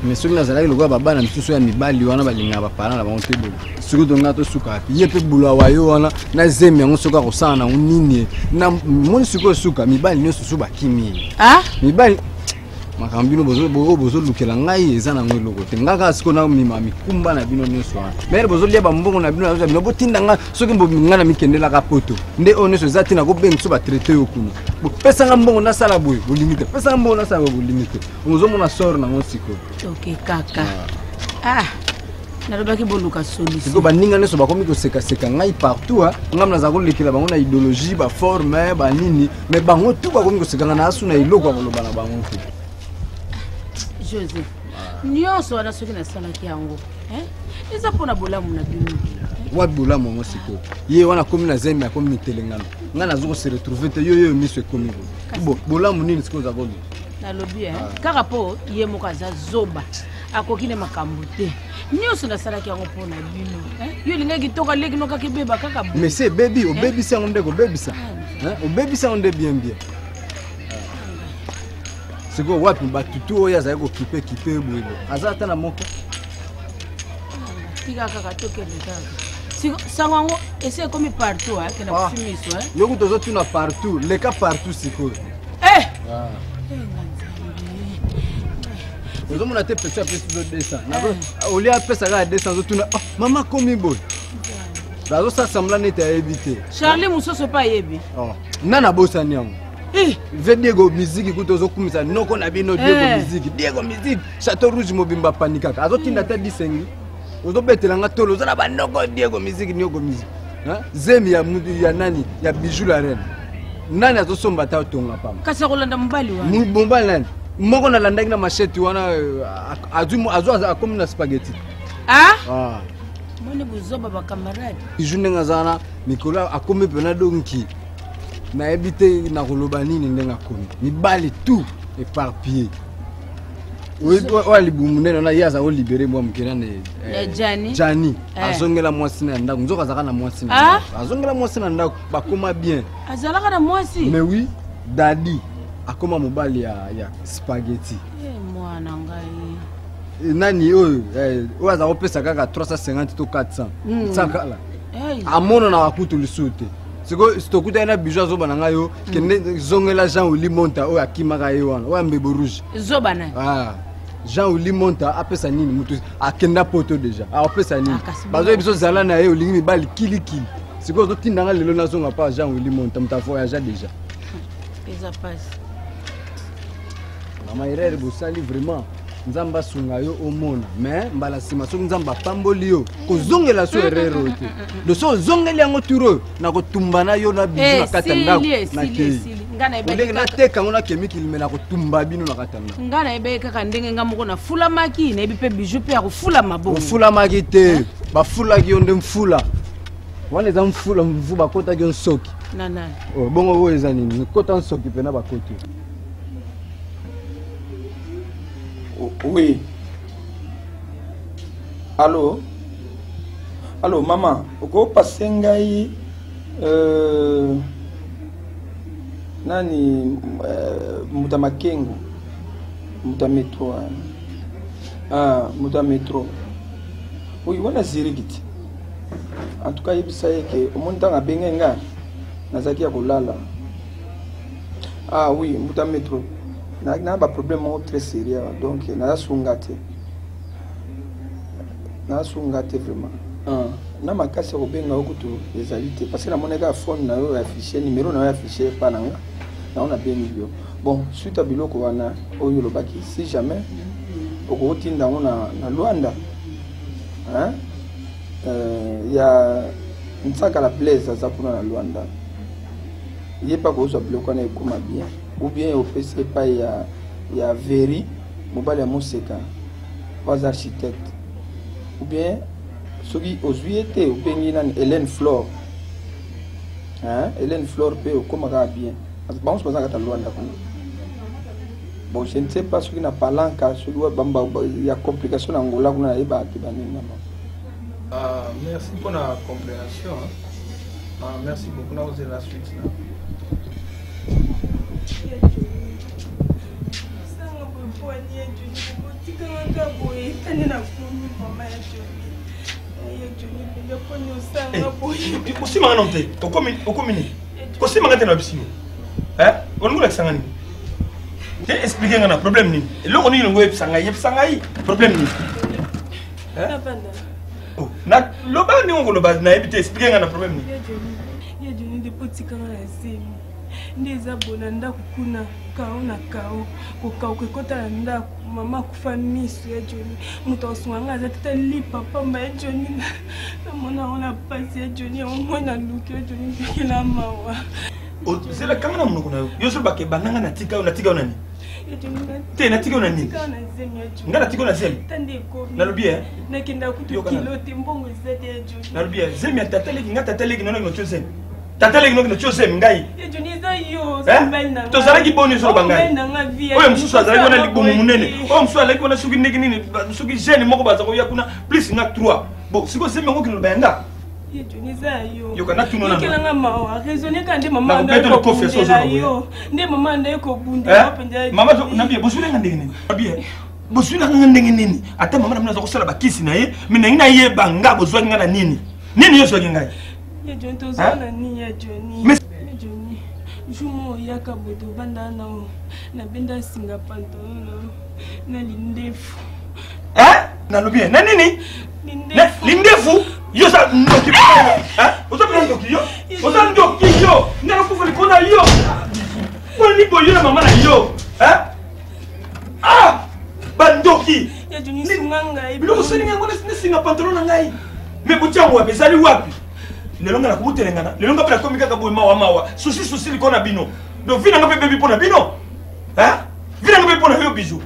Mais soki nazalaki lokola babana misusu ya mibali wana balinga bapara na bango te boye soki tonga tosuka api ye mpe bula wa yo wana na zemi yango soki akosala nango nini na moni sikoyo suka mibali nyonso so bakimi mibali makambo bino bozolukela ngai eza nango eloko te nga kaka sikoyo namima mikumba na bino nyonso wana mere bozolia bambongo na bino bino botinda nga soki nga na mikendelaka poto nde oyo nyonso eza te nakobenga so batraite yo kuna pesanga mbongo nasala boye bolingi te pesanga mbongo nasala boye bolingi te ozomona sore nango sikoyo ok kaka nalobaki boluka solution sikoyo baninga nyonso bakomi kosekaseka ngai partout ngam naza kolekela bango na idéologie baforme banini mais bango tu bakomi kosekanga na asu na eloko ya koloba na bango te José nyonso wana soki nasalaki yango eza mpona bolamu na bino wapi bolamu yango sikoyo ye wana komi na zemi akomi mitelengano ngai nazo kose retrouve te yo miso ekomi bo bolamu nini sikoyo oza koluka nalobi kaka mpo ye moko aza zoba akoki ne makambo te nyonso nasalaki yango mpona bino yo elingaki toka leki nokaki beba kaka mais c'est bebi obebisi yango ndeko obebisa obebisa yango nde bien sikoyo wapi batutu oyo azali kokipe boye aza ata na moko tika kaka tokende kaka sango yango esi ekomi partout akenda kofimiso yoku tozotuna partout leka partout sikoyo ozomona te pesi apesi zo 200 olia apesaka ya 200 ozotuna mama komi boye azosasambla neti ayebi te charlie mosusu mpe ayebi nana abosani yango ve Diego musique kuto zokumisa noko na bino Diego musique Château Rouge mobimba panikaka azotinda ta disengi ozobetela nga tolo zana banoko Diego musique zemi ya mudu ya nani ya bijou la reine nani azosomba ta tonga pamba kasi kolanda mbali wana mbali nani moko na landaki na machete wana azu akomi na spaghetti moni buzoba ba camarade bijou nenga zana mikolo akomi pena donki nayebi te na koloba nini ndenge akomi mibali tout éparpillé oyo libumu nene wana ye aza kolibere mwa mokena jani azongela mwasi na ndako nzoka azalaka na mwasi na ndako azongela mwasi na ndako bakoma bien azalaka na mwasi mais oui dadi akoma mobali ya spaghetti mwana ngai nani oyo aza kopesa kaka 350 to 400 sakala amona na bakutu lisusu te siko stokuta na bijou azobana ngayo kende zongela Jean Oli Monta oyo akimaka ye wana oyo mbebo rouge zobana Jean Oli Monta apesa nini mutu akenda poto deja apesa nini bazo biso zala na ye olingi mibali kilikili siko ozotinda nga lelo nazonga pa Jean Oli Monta muta voyage deja pesa passe mama erreur bosali vraiment nzamba sunga yo omona mais mbala sima soki nzamba pamboli yo kozongela so erreur te do so zongeli yango turo na kotumba na yo na bizu na kata ndako na ke ndenge na teka ngona chemique ilime na kotumba bino na kata ndako ngana ebe kaka ndenge ngamoko na fula maki na ebi pe bijou pe ya kofula mabongo fula maki te ba fula ki onde mfula wana eza mfula mvu bakota ki nsoki nana bongo oyo eza nini kota nsoki pe na bakoti. Oui. Allô? Allô, maman. Oko pasengai nani muta makengo. Muta metro. Muta metro. Oui, wana zirigiti. En tout cas, il y que au monde dans Bengenga, Nazaki a kolala. Ah oui, Mouta métro. N'a pas problème très sérieux. Donc, n'a sungate. N'a sungate vraiment. Na makasi ko benga okutu ezalité parce que la monnaie a phone na yo affiché numéro na yo affiché pa nanga. Na on a bien million. Bon, suite à biloko wana oyo lobaki si jamais okotinda na Luanda. Hein? Il y a une sac à la plaise à Zapuna Luanda. Il n'y a pas que vous appelez qu'on est comme bien. Ou bien au PC, il y a Veri, Mobile Moseka, pas architecte. Ou bien, ceux qui ont été, ou bien Hélène Flore. Hein? Hélène Flore peut comme bien. Bon, je pense que Luanda. Bon, je ne sais pas ce qui n'a pas l'anka, il y a complication en Angola, on a merci pour la compréhension. Merci beaucoup. Nous avons la suite. Aussi manante, au communiqué. Aussi manante na bisimo. Hein? On nous l'exangani. J'ai expliqué un problème ni. Le on est le sangai problème ni. Hein? Oh, na loba ni on loba na ebite expliquer un problème ni. Il y a des petits quand la zemi. Des abonnés ndaku kuna kao na kao ukao kwekota ndaku mama kufa misu ya Johnny mutoswanga zatata lipa pamba ya Johnny na mona ona pasi ya Johnny mona luki ya Johnny kila mawa Oh, c'est la caméra mon kuna yo so ba ke bananga na tika nani te na tika nani ngala tika na zemi na lobie na kinda kutu kilote mbongo zete ya Johnny na lobie zemi atatele ngata tele nona no chose tatele no chose ngai ya Johnny za yo sambel na to zalaki boni so bangai oyo msusu azalaki wana libomu munene oyo msusu azalaki wana suki ndeki nini suki jeune moko baza ko yakuna plus nga 3 bon siko zemi ngo kino bayanga ya Johnny za yo yo kana tuno na kelanga mawa raisonner quand mama ndo ko bundela yo nde mama ndo ko bundela penja mama zo nabie bosule nga ndenge nini nabie bosule nga ndenge nini ata mama namna zo ko sala bakisi na ye mina ina ye banga bozwa nga na nini yo so ngai ya Johnny to zona ni ya Johnny Jumo yaka bodo banda na benda singa pantolo na lindefu na lobie na nini lindefu yo sa ndoki ozo bina ndoki yo ozo ndoki yo ndana kufa likona yo ni boyo na mama na yo bandoki ya Johnny sunganga bilo so ninga ngona singa pantolo na ngai me buchangu wapi sali wapi lelonga na kubutelengana lelonga pela komika ka boy mawa susi likona bino do vina ngape bebi pona bino vina ngape pona yo bizu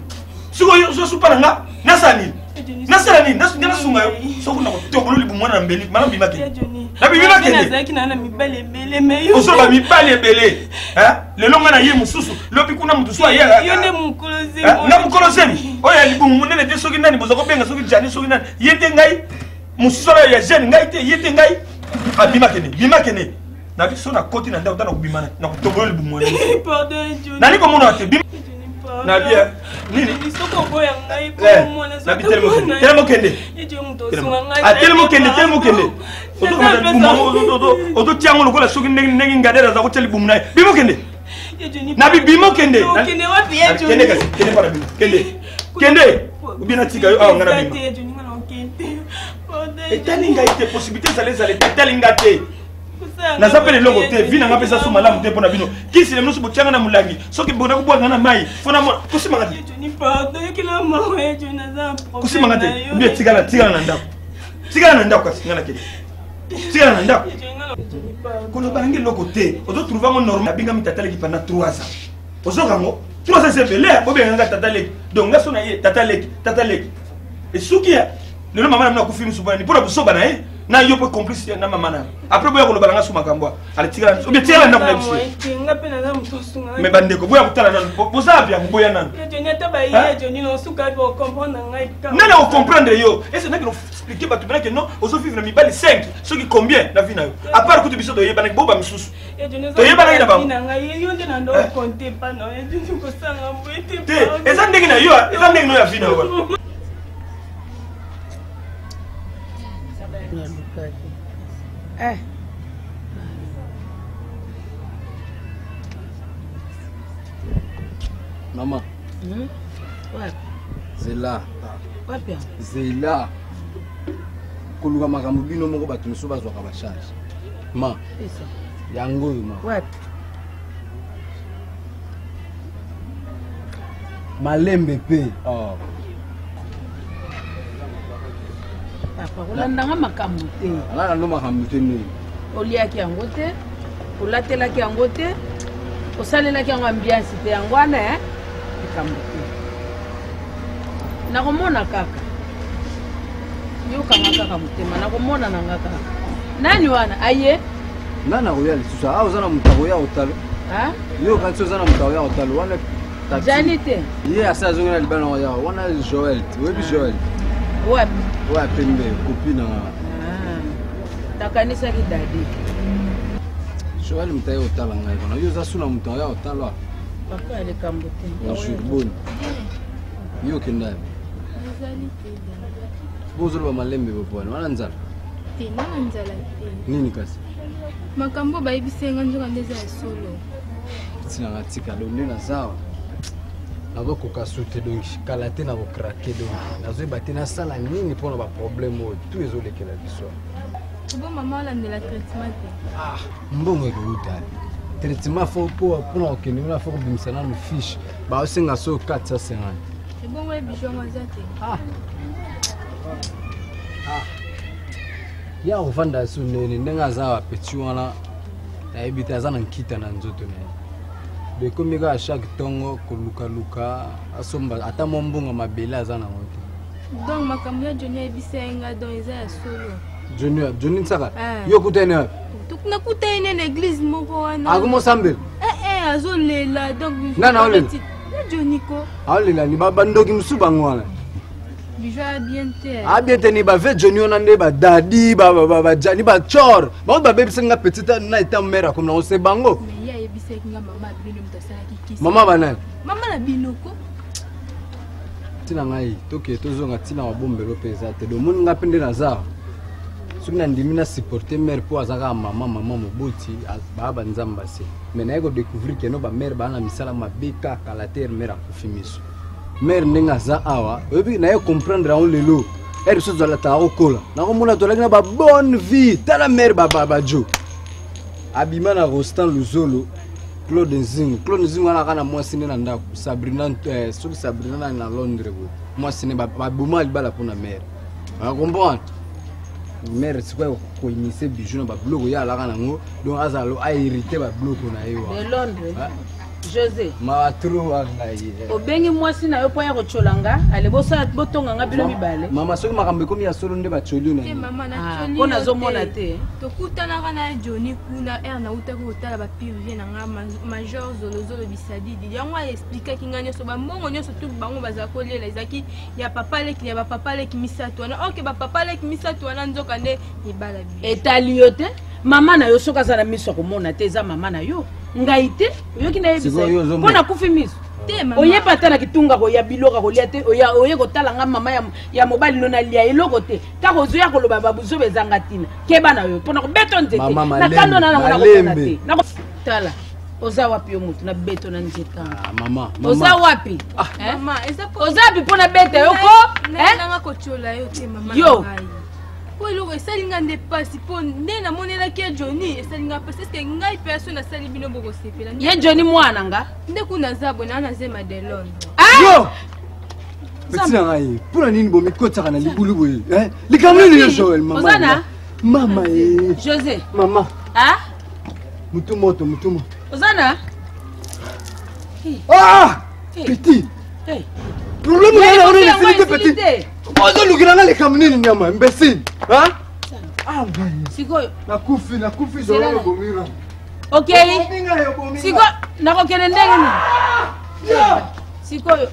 siko yo so supana nga nasani ngana sunga yo so kuna ko tobolo libu mwana mbeli mala bimake na bimake na zaki na mibale bele me yo so ba mibale bele lelonga na ye mususu lobi kuna mutu so ye yo ne mukoloze na mukoloze oya libu munene de soki nani bozako benga soki jani soki nani yete ngai mususu ya jeune ngai te yete ngai bima kene na biso na koti na ndako na kubimana na kutobolo libumwana pardon Johnny nani ko mona te bima na bien nini bisoko boya ngai ko mona na bitelo kende ejo muto sunga ngai telmo kende oto tiango lokola soki ndenge ngadera za ko teli bumuna bima kende na bima kende kende wapi ya Johnny kende para bima kende ubina tika yo ngana bima etali ngai te possibilité zalezale etali nga te naza mpe lelongo te vi nanga mpe eza so malamu te mpona bino kisi lelo nyonso botianga na molangi soki bona kobwaka na mai fona mona kosimanga te kosimanga te bie tikala na ndako kasi nga na kete tikala na ndako koloba nange eloko te ozotrouva ngo normal abingami tataleki pendant 3 ans ozokango 3 ans ebele bobenganga tataleki donc nga so na ye tataleki esuki ya lelo mama na kufi musubani pona busoba na ye na yo pe complice na mama na après boya koloba nga suma kambwa ali tikala obi tikala na kunabiso nga pe na mutosunga me bandeko boya kutala na boza bia boya nana Johnny taba ye Johnny no suka ko comprendre ngai nana o comprendre yo est-ce que expliquer ba tubana que non ozo vivre na mibali 5 soki combien na vie na yo à part kutu biso do ye bana boba misusu to ye bana ina ba ngai yo nde na ndo compter pa na ye ko sanga mbete te eza ndenge na yo eza ndenge no ya vie na yo Maman. Ouais. Zela. Ouais bien. Zela. Koluka makambo bino moko bato mosusu bazwaka bacharge. Ma. Yango ma. Ouais. Malembe pe. Oh. Papa, olandanga makambo te. Ala ndo makambo te ni. Oliaki yango te. Olatelaki yango te. Osalelaki yango ambiance te yango wana makambo te. Nakomona kaka. Yokanga kaka motema nakomona nanga kaka. Nani wana aye? Nana royal susa ozana mutako ya otalo. Ah? Yo kanso ozana mutako ya otalo wana Janite. Ye asa zonga libana ya wana Joel. Webi Joel. Ouais. Ouais pembe copine. Ah. Takanisa ki dadi. Joel mutaye otala ngai bana. Yo zasuna mutako ya otalo. Papa ale kambote. Je suis bon. Yo kenda. Bozo lo malembe bopona. Wana nzala. Tena nzala te. Nini kasi? Makambo bayibisenga nzoka ndeza ya solo. Tina ngatika do ndina sawa. Nazokoka sute donc kala te na bokrake donc nazoyeba te nasala nini mpona baproblème oyo tout ezolekela biso. Bon mama olandela traitement te. Ah, mbongo ekouta traitement fo mpona kokende wana fo kobimisa nano fiche baosenga so 450. Ebongo ebijo yango aza te. Ya kovanda so nene ndenge aza bapeti wana nayebi te aza na nkita na nzoto na ye de komika à chaque tongo kolukaluka asomba ata mwa mbongo mabele aza nango te. Donc makambo ya Johnny ayebisenga donc eza ya solo. Johnny nsaka yo kutene wapi? Nakutene na église moko wana. Akomosambela? Azolela donc nana olela? Johnny ko aolela ni bandoki mosusu bango wana bijo bien te ni bave Johnny wana nde badadi bajani bachor bango babebisenga petite na eta mère comme nango se bango mama banani mama na binoko tina ngai toke tozonga tina babombelo mpe eza te domoni nga mpe nde naza soki nandimi na supporte mare mpo azaka mama moboti baa banzamba se me naye kodécouvrir keno bamare baa na misala mabe kaka la terre mare akufi miso mare ndenge aza awa oyebi naye comprendre yango lelo ere biso tozalataka kokola nakomona tolaki na babonne vie tala mare bajo abima na Rostan Luzolo Claude Nzingo wana kana mwasi nde na ndako Sabrina soki Sabrina na Londres bo mwasi ne baboma libala mpona mare comprendre mère sikwa ko initier bijou na ba bloko ya alaka nango donc azalo a hérité ba bloko na yo de Londres José ma trop ngai obengi mwasi na yo po ya kocholanga ale bosa botonga nga bilo mibale mama soki makambe komi ya solo nde ba choli na mama na choli ko nazomona te tokutana kana Johnny kuna na uta ko tala ba pire na nga major zolo bisadidi yango expliquer kinga nyoso ba mbongo nyoso tu bango baza kolela ezaki ya papa leki ya ba papa leki misatu wana okay ba papa leki misatu wana nzoka nde ibala bi etali yo te mama na yo soka za na miso komona te za mama na yo ngai te oyoki na yebisa mpona kufi miso oyeba ata na kitunga koya biloka kolia te oye kotala nga mama ya mobali no nalia eloko te kaka ozoya koloba babuzo bezanga ntina keba na yo mpona kobeto nzete na kando na nango nakopona te tala oza wapi yo mutu na beto na nzeta oza wapi oza wapi mpona beta yoko yo po eloko esalinga nde pasi mpo nde namonelaki ya Johnny esalinga pasi eske ngai mpe aso nasali bino bokosepela ye Johnny mwana nga nde kuna za bwe naa nazema de Londres yo peti na ngai mpona nini bomikotaka na libulu boye likambo nini yo Joel ozana mama José mama mutu moto ozana petit problème on est petit ozo lukiranga likambo nini nyama imbécile sikoyo nakufi zolo bomira okay siko nakokende ndenge nini sikoyo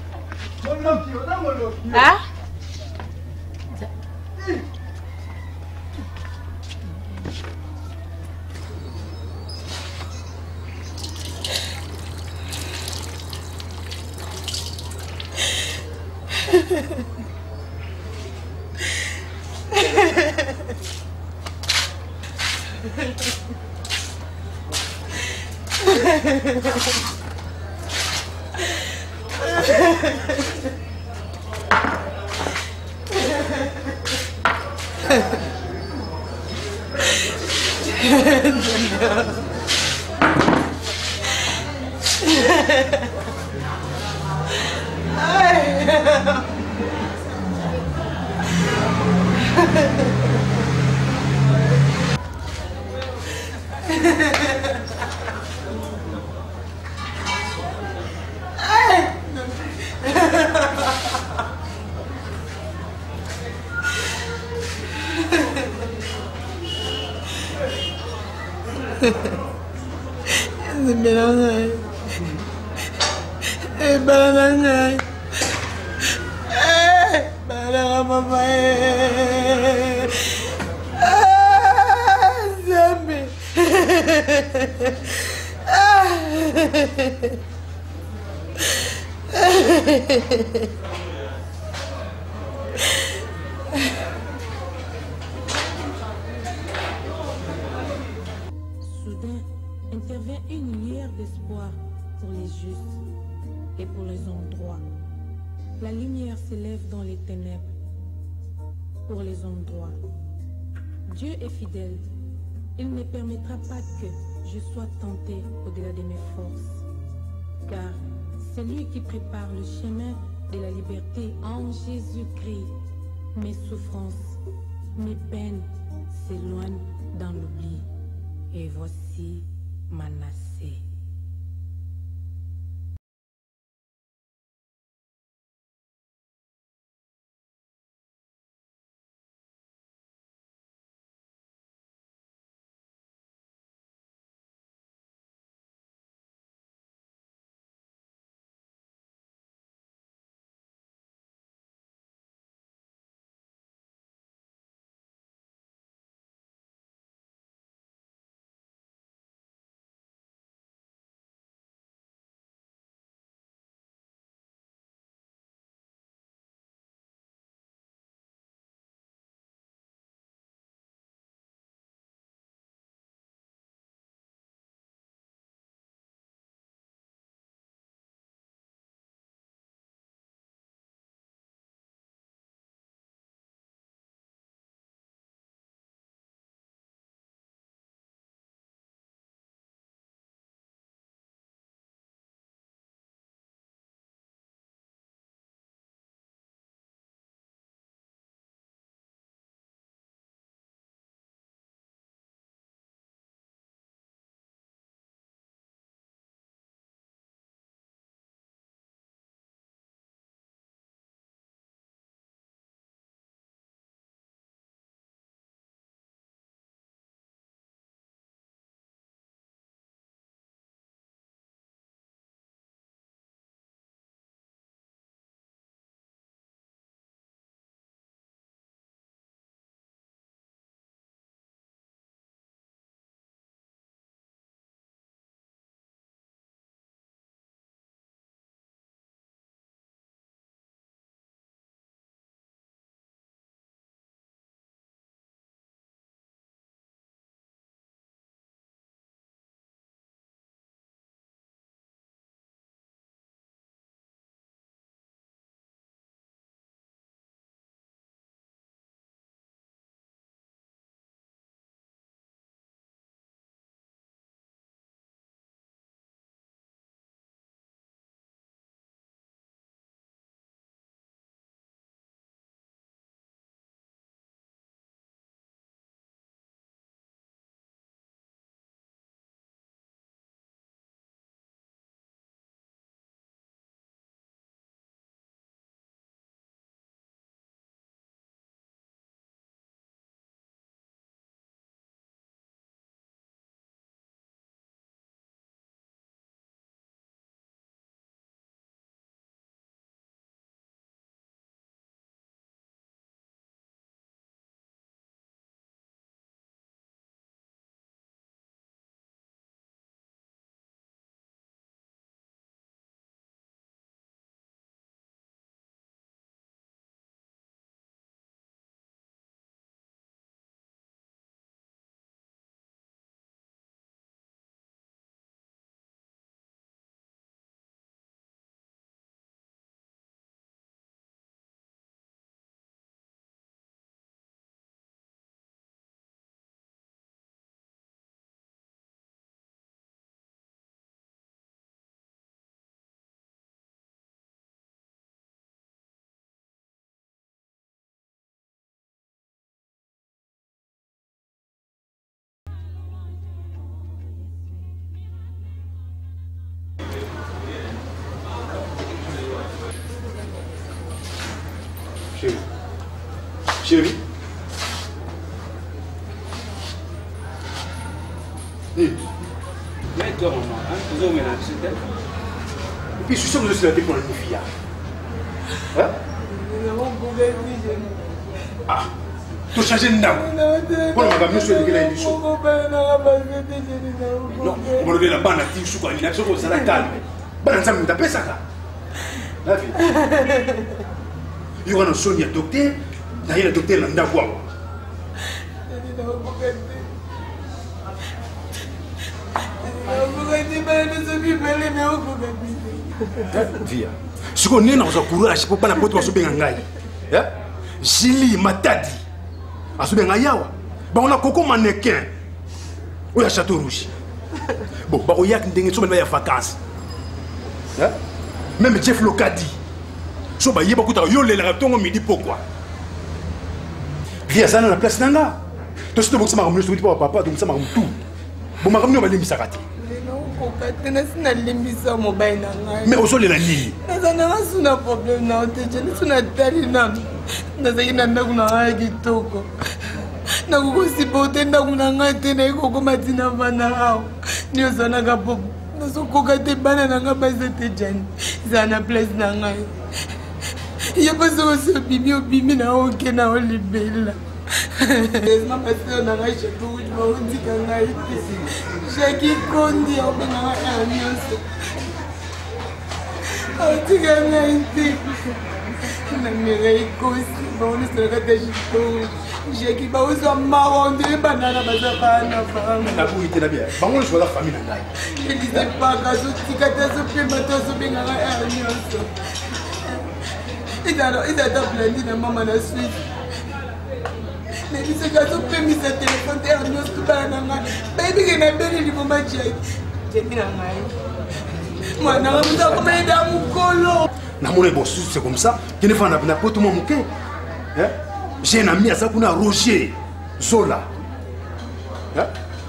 Soudain intervient une lueur d'espoir pour les justes et pour les hommes droits. La lumière s'élève dans les ténèbres pour les hommes droits. Dieu est fidèle. Il ne permettra pas que je sois tenté au-delà de mes forces. Car c'est lui qui prépare le chemin de la liberté en Jésus-Christ. Mes souffrances, mes peines s'éloignent dans l'oubli. Et voici Manassé. Chérie. Mais toi, maman, tu as mélangé. Et puis, je suis sûr que je suis là pour une fille. Hein? Ah, tu as changé de nom. Pourquoi on va mieux souhaiter que la édition? Non, on va lever la bande à tirer sous quoi. Il y a quelque chose, ça va calme. Bah, ça me tape ça. La vie. Il y aura un son, il y a un docteur. D'ailleurs, le docteur l'a d'avoir. Via. Si on est dans un courage, pour pas la porte, on se bien en Jili, Matadi. On se bien en yawa. On a coco mannequin. Ou a Château Rouge. Bon, on y a des gens qui ont vacances. Même Jeff Locadi. So ba yeba kuta yo le la tongo midi pourquoi? Via ça dans la place nanga. To sito bokisa ma rumule so papa donc ça ma rum tout. Bon ma rumule ba lemisa kati. Mais au sol de la ligne. N'a problème na oteje suna tali na nazakina ndakuna kitoko nakukusipote ndakuna ngate na ikoko matina vana hao ndio zana kapo nasokoka te bana nanga bazete jani zana place na ngai yeba so bibi na oke na olibela mama sio na ngai chetu maundi kanga ite Jackie Kondi obena anyoso Autika ite na mere kosi boni sio kata chetu Jackie ba uzo maronde banana bazapana bana na buite na bien bango le la famille na ngai je disais pas que so tikata so pemba to so benga anyoso ida ta blandi na mama na suite mais c'est que so pemba sa téléphone te anyoso to bana nga baby ke na beli libo maji jeni na ngai mwana mta komeda mukolo na mole boss c'est comme ça qui ne fait na poto mo muke j'ai un ami à ça kuna Roger Zola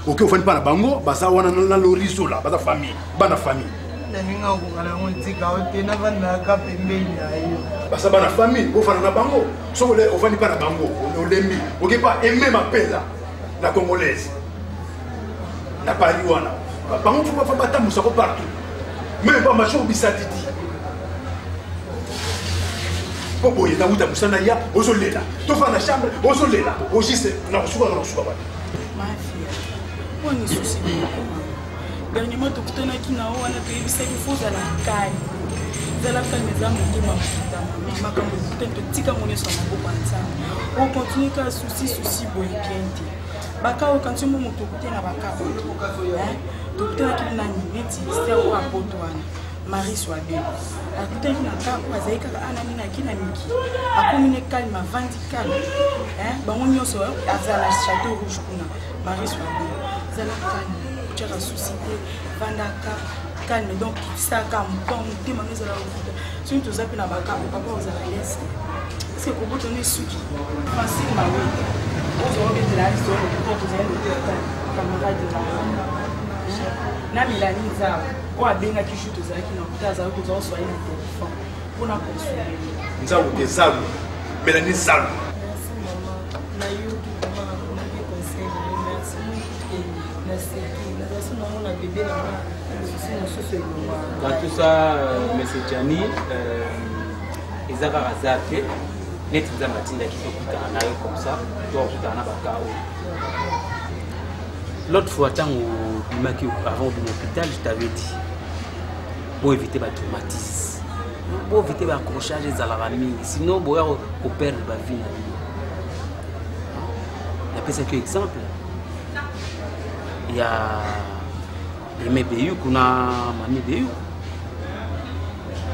OK on fait pas na bango basa wana na lori Zola basa famille bana famille naninga ukala ngotika otena bana ka pembeni ayo basa bana famille on fait na bango so le on fait pas na bango on lembi OK pas aimer ma pela la congolaise na pali wana bango faut pas bata musa ko partout même pas macho bisatiti Bobo yenda uta musana ya ozolela tofa na chambre ozolela ojise na kusuka ba mafia oni souci dernièrement tokutana kina wana toyebisa ki foza la kani zala kani zamu ndima mfuta makambo tento tika monyeso maboko nzambe on continue ka souci boye biente baka o kanti mo moto kutena baka tokutana kina nani neti stia o apoto wana Marie Swabé. Akutaki na kapo azaika ana mina kina miki. Akomine calme vandi calme. Bango nyonso azala Château Rouge kuna. Marie Swabé. Zala calme. Tchaka souci vandaka calme donc ça comme tema nezala okuta. Soki tozapi na baka papa ozala yes. C'est ko botone suki. Facile mawe. Ozo obetela hizo ko tozala le camarade na Milani za kwa benga kishu tozaki na kutaza ko tozoswa ile téléphone pour na consoler nzawo ke zalu Melanie zalu na yuki kama na bi conseil merci merci na sona mona bébé na dans tout ça monsieur Jani ezaka razate net nzamba tinda kitokuta nayo comme ça toi kutana bakao. L'autre fois, avant l'hôpital, je t'avais dit, pour éviter le traumatisme, pour éviter l'accrochage des alarmes, sinon, on va perdre la vie. Il y a quelques exemples. Il y a Aimé Béyou, qu'on a Mami Béyou.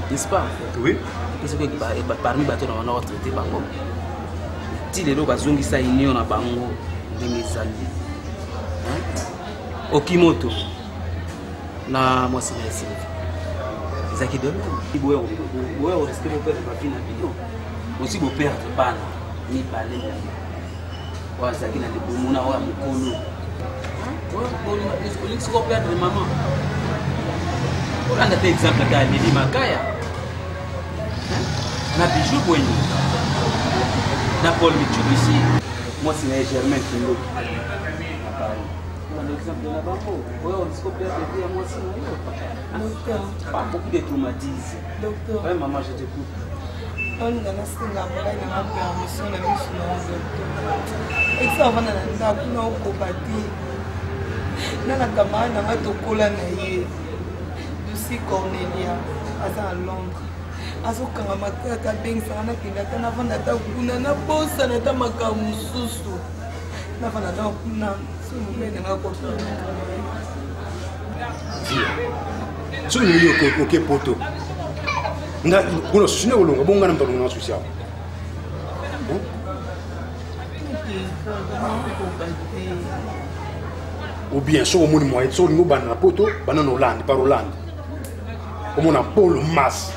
N'est-ce pas? Oui. Qu'est-ce que parmi les bateaux, on a traité Bango? Si les gens ont ça, ils ont Bango, des années. Okimoto na mwasi na Sylvie ezaki de même boye on risque de perdre ma vie na bidon aussi beau perdre bana ni balé wa zaki na lebomuna wa mukolo on risque de perdre maman on a un exemple ka Meli Makaya na bijou boye na Paul Mitsubishi moi c'est Germain Kingo pas beaucoup de traumatisme. Docteur. Ouais, maman, je t'écoute. On a la permission de la et ça va dans au copati. Dans la camarade, dans la tocola, Lucie Cornelia, à Londres. À ce qu'on a marqué à Beng, ça n'a pas été avant d'attaquer. On a posé à la makamususu. On a fait la dent, on a soki oyo oke poto kuna susine olonga bonga na mtalonga social ou bien so omoni moyen so lingo bana na poto bana na Hollande par Hollande omona Paul Mas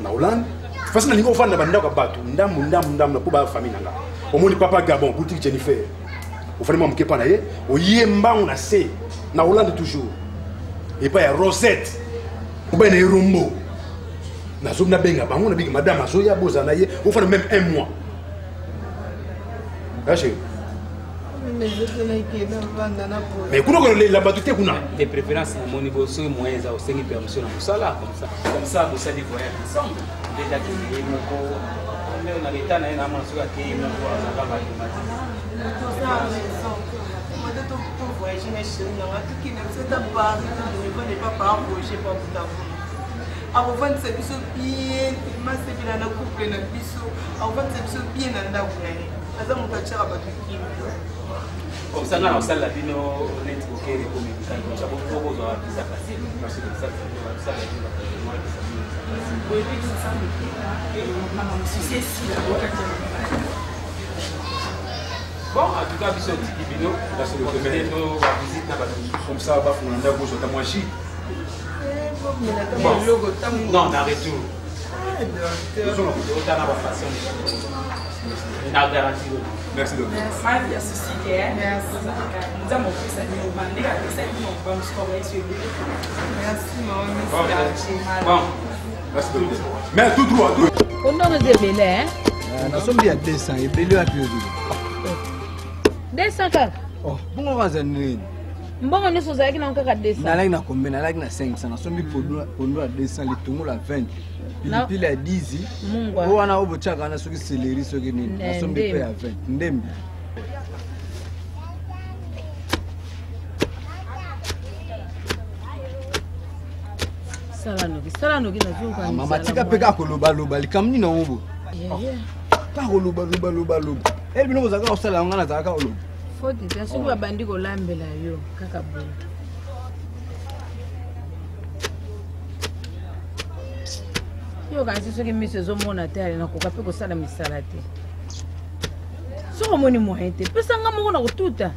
na Hollande fasi na lingo ofanda bandako bato ndambu na po ba famille nanga omoni papa Gabon boutique Jennifer ofani mwa mke pana ye oyemba na se na Hollande toujours et pas ya Rosette ou bien na Rombo na zone na benga bango na big madame azoya bozana ye ofana même un mois chérie. Mais comment la batute kuna de préférence mon niveau sur moyens au 5 permission na sala comme ça vous savez voyager ensemble déjà que est moko on a l'état na na manso ka ke moko na ba voyager mais chez nous on a tout qui ne sait pas ne pas par projet pas pour ta avant de se bien ma c'est bien na couple na biso avant de se bien na ndako na aza mutachara batiki comme ça na osala bino net kokere comme ça ça beaucoup besoin de ça facile parce que ça ça bon en tout cas biso tiki bino parce que le domaine la visite na ba comme ça ba funda ko so ta mochi non na retour merci docteur. Mais tout droit. On a des bélés, nous sommes bien 200 et bélé à plus. 200 kaka. Oh, bon on va zenir. Mbongo nyonso ozalaki na kaka 200. Nalaki na combien? Nalaki na 500. Nasombi pondo à 200 litungu la 20. Pilipili à 10. Mungwa. O wana obochaka na soki céleri soki nini. Nasombi pe à 20. Ndembi. Sala noki na zuka. Mama tika peka koloba loba likamni na obo. Ka koloba loba. El bino kozaka osala ngana zaka oloba. Fodi te soki babandi kolambela yo kaka boye. Yo kanisi soki miso ezomona te ali nakoka mpe kosala misala te. Soki omoni moyen te pesa nga moko na kotuta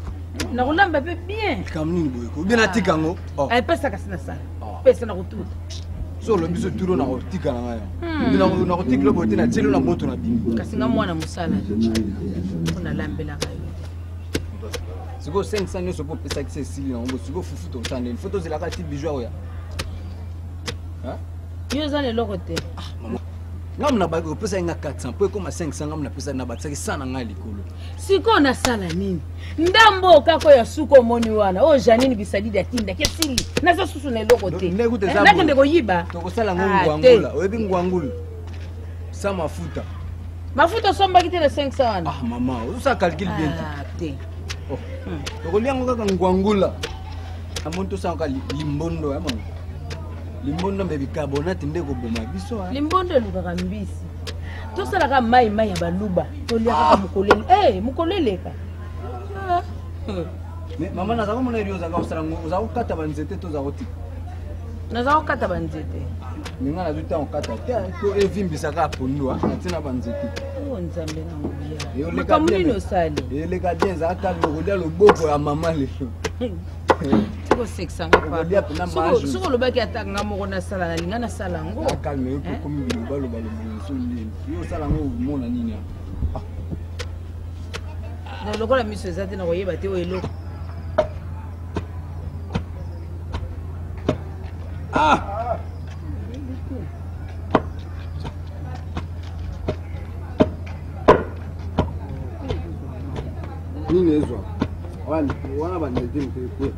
na kolamba mpe bien. Kamnini boye ko bien atika ngo. Pesa kasi na sala. Pesa na kotuta. So lo biso turo na kotika na ngayo. Bina na kotika lo bote na telo na moto na bimi. Kasi nga mwana musala. Ona lambela kayo. Siko 500 nyo soko pesa ki sesili na ngo siko fufu to tande. Il faut to zela ka ti bijou ya. Hein? Yo za le loko te. Ngam na ba ko pesa nga 400 po ko ma 500 ngam na pesa na ba tsaki sana nga likolo. Siko na sala nini? Ndambo kako ya suko moni wana. O Janine bisalidi atinda kesili. Naza susu na loko te. Nakende ko yiba. To ko sala ngwangula. Oyebi ngwangula. Sa mafuta. Mafuta somba kite na 500 wana. Ah mama, usa calcul bien. Ah te. Oh. To liango kaka ngwangula. Amuntu sa ka limbondo ya mama. Limbondo mbe bicarbonate ndeko boma biso. Limbondo lukaka mbisi. To sala ka mai ya baluba. To lia kaka mukolele. Mukoleleka. Mama na zako mona rio zaka usala ngo za ukata banzete to za oti. Na za ukata banzete. Ninga na duta ukata. Ko evimbisa ka pondwa atina banzete. O nzambe na ngobia. Yo le kamulino sali. Le ka bien za ka lokolia loboko ya mama le. Ko 600 pa. Suko lobaki atanga moko na sala na linga na sala ngo. Akalme ko komi balo so ndi. Yo sala ngo mona nini ya. Na lokola miso ezate na koyeba te o eloko. Ah! wana bandete mpe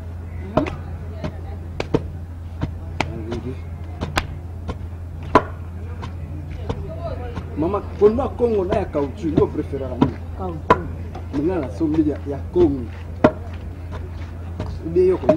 mama kondo ya Congo na ya caoutchouc yo préférera nini? Caoutchouc. Mingana na sombi ya Congo. Ubi yo ko.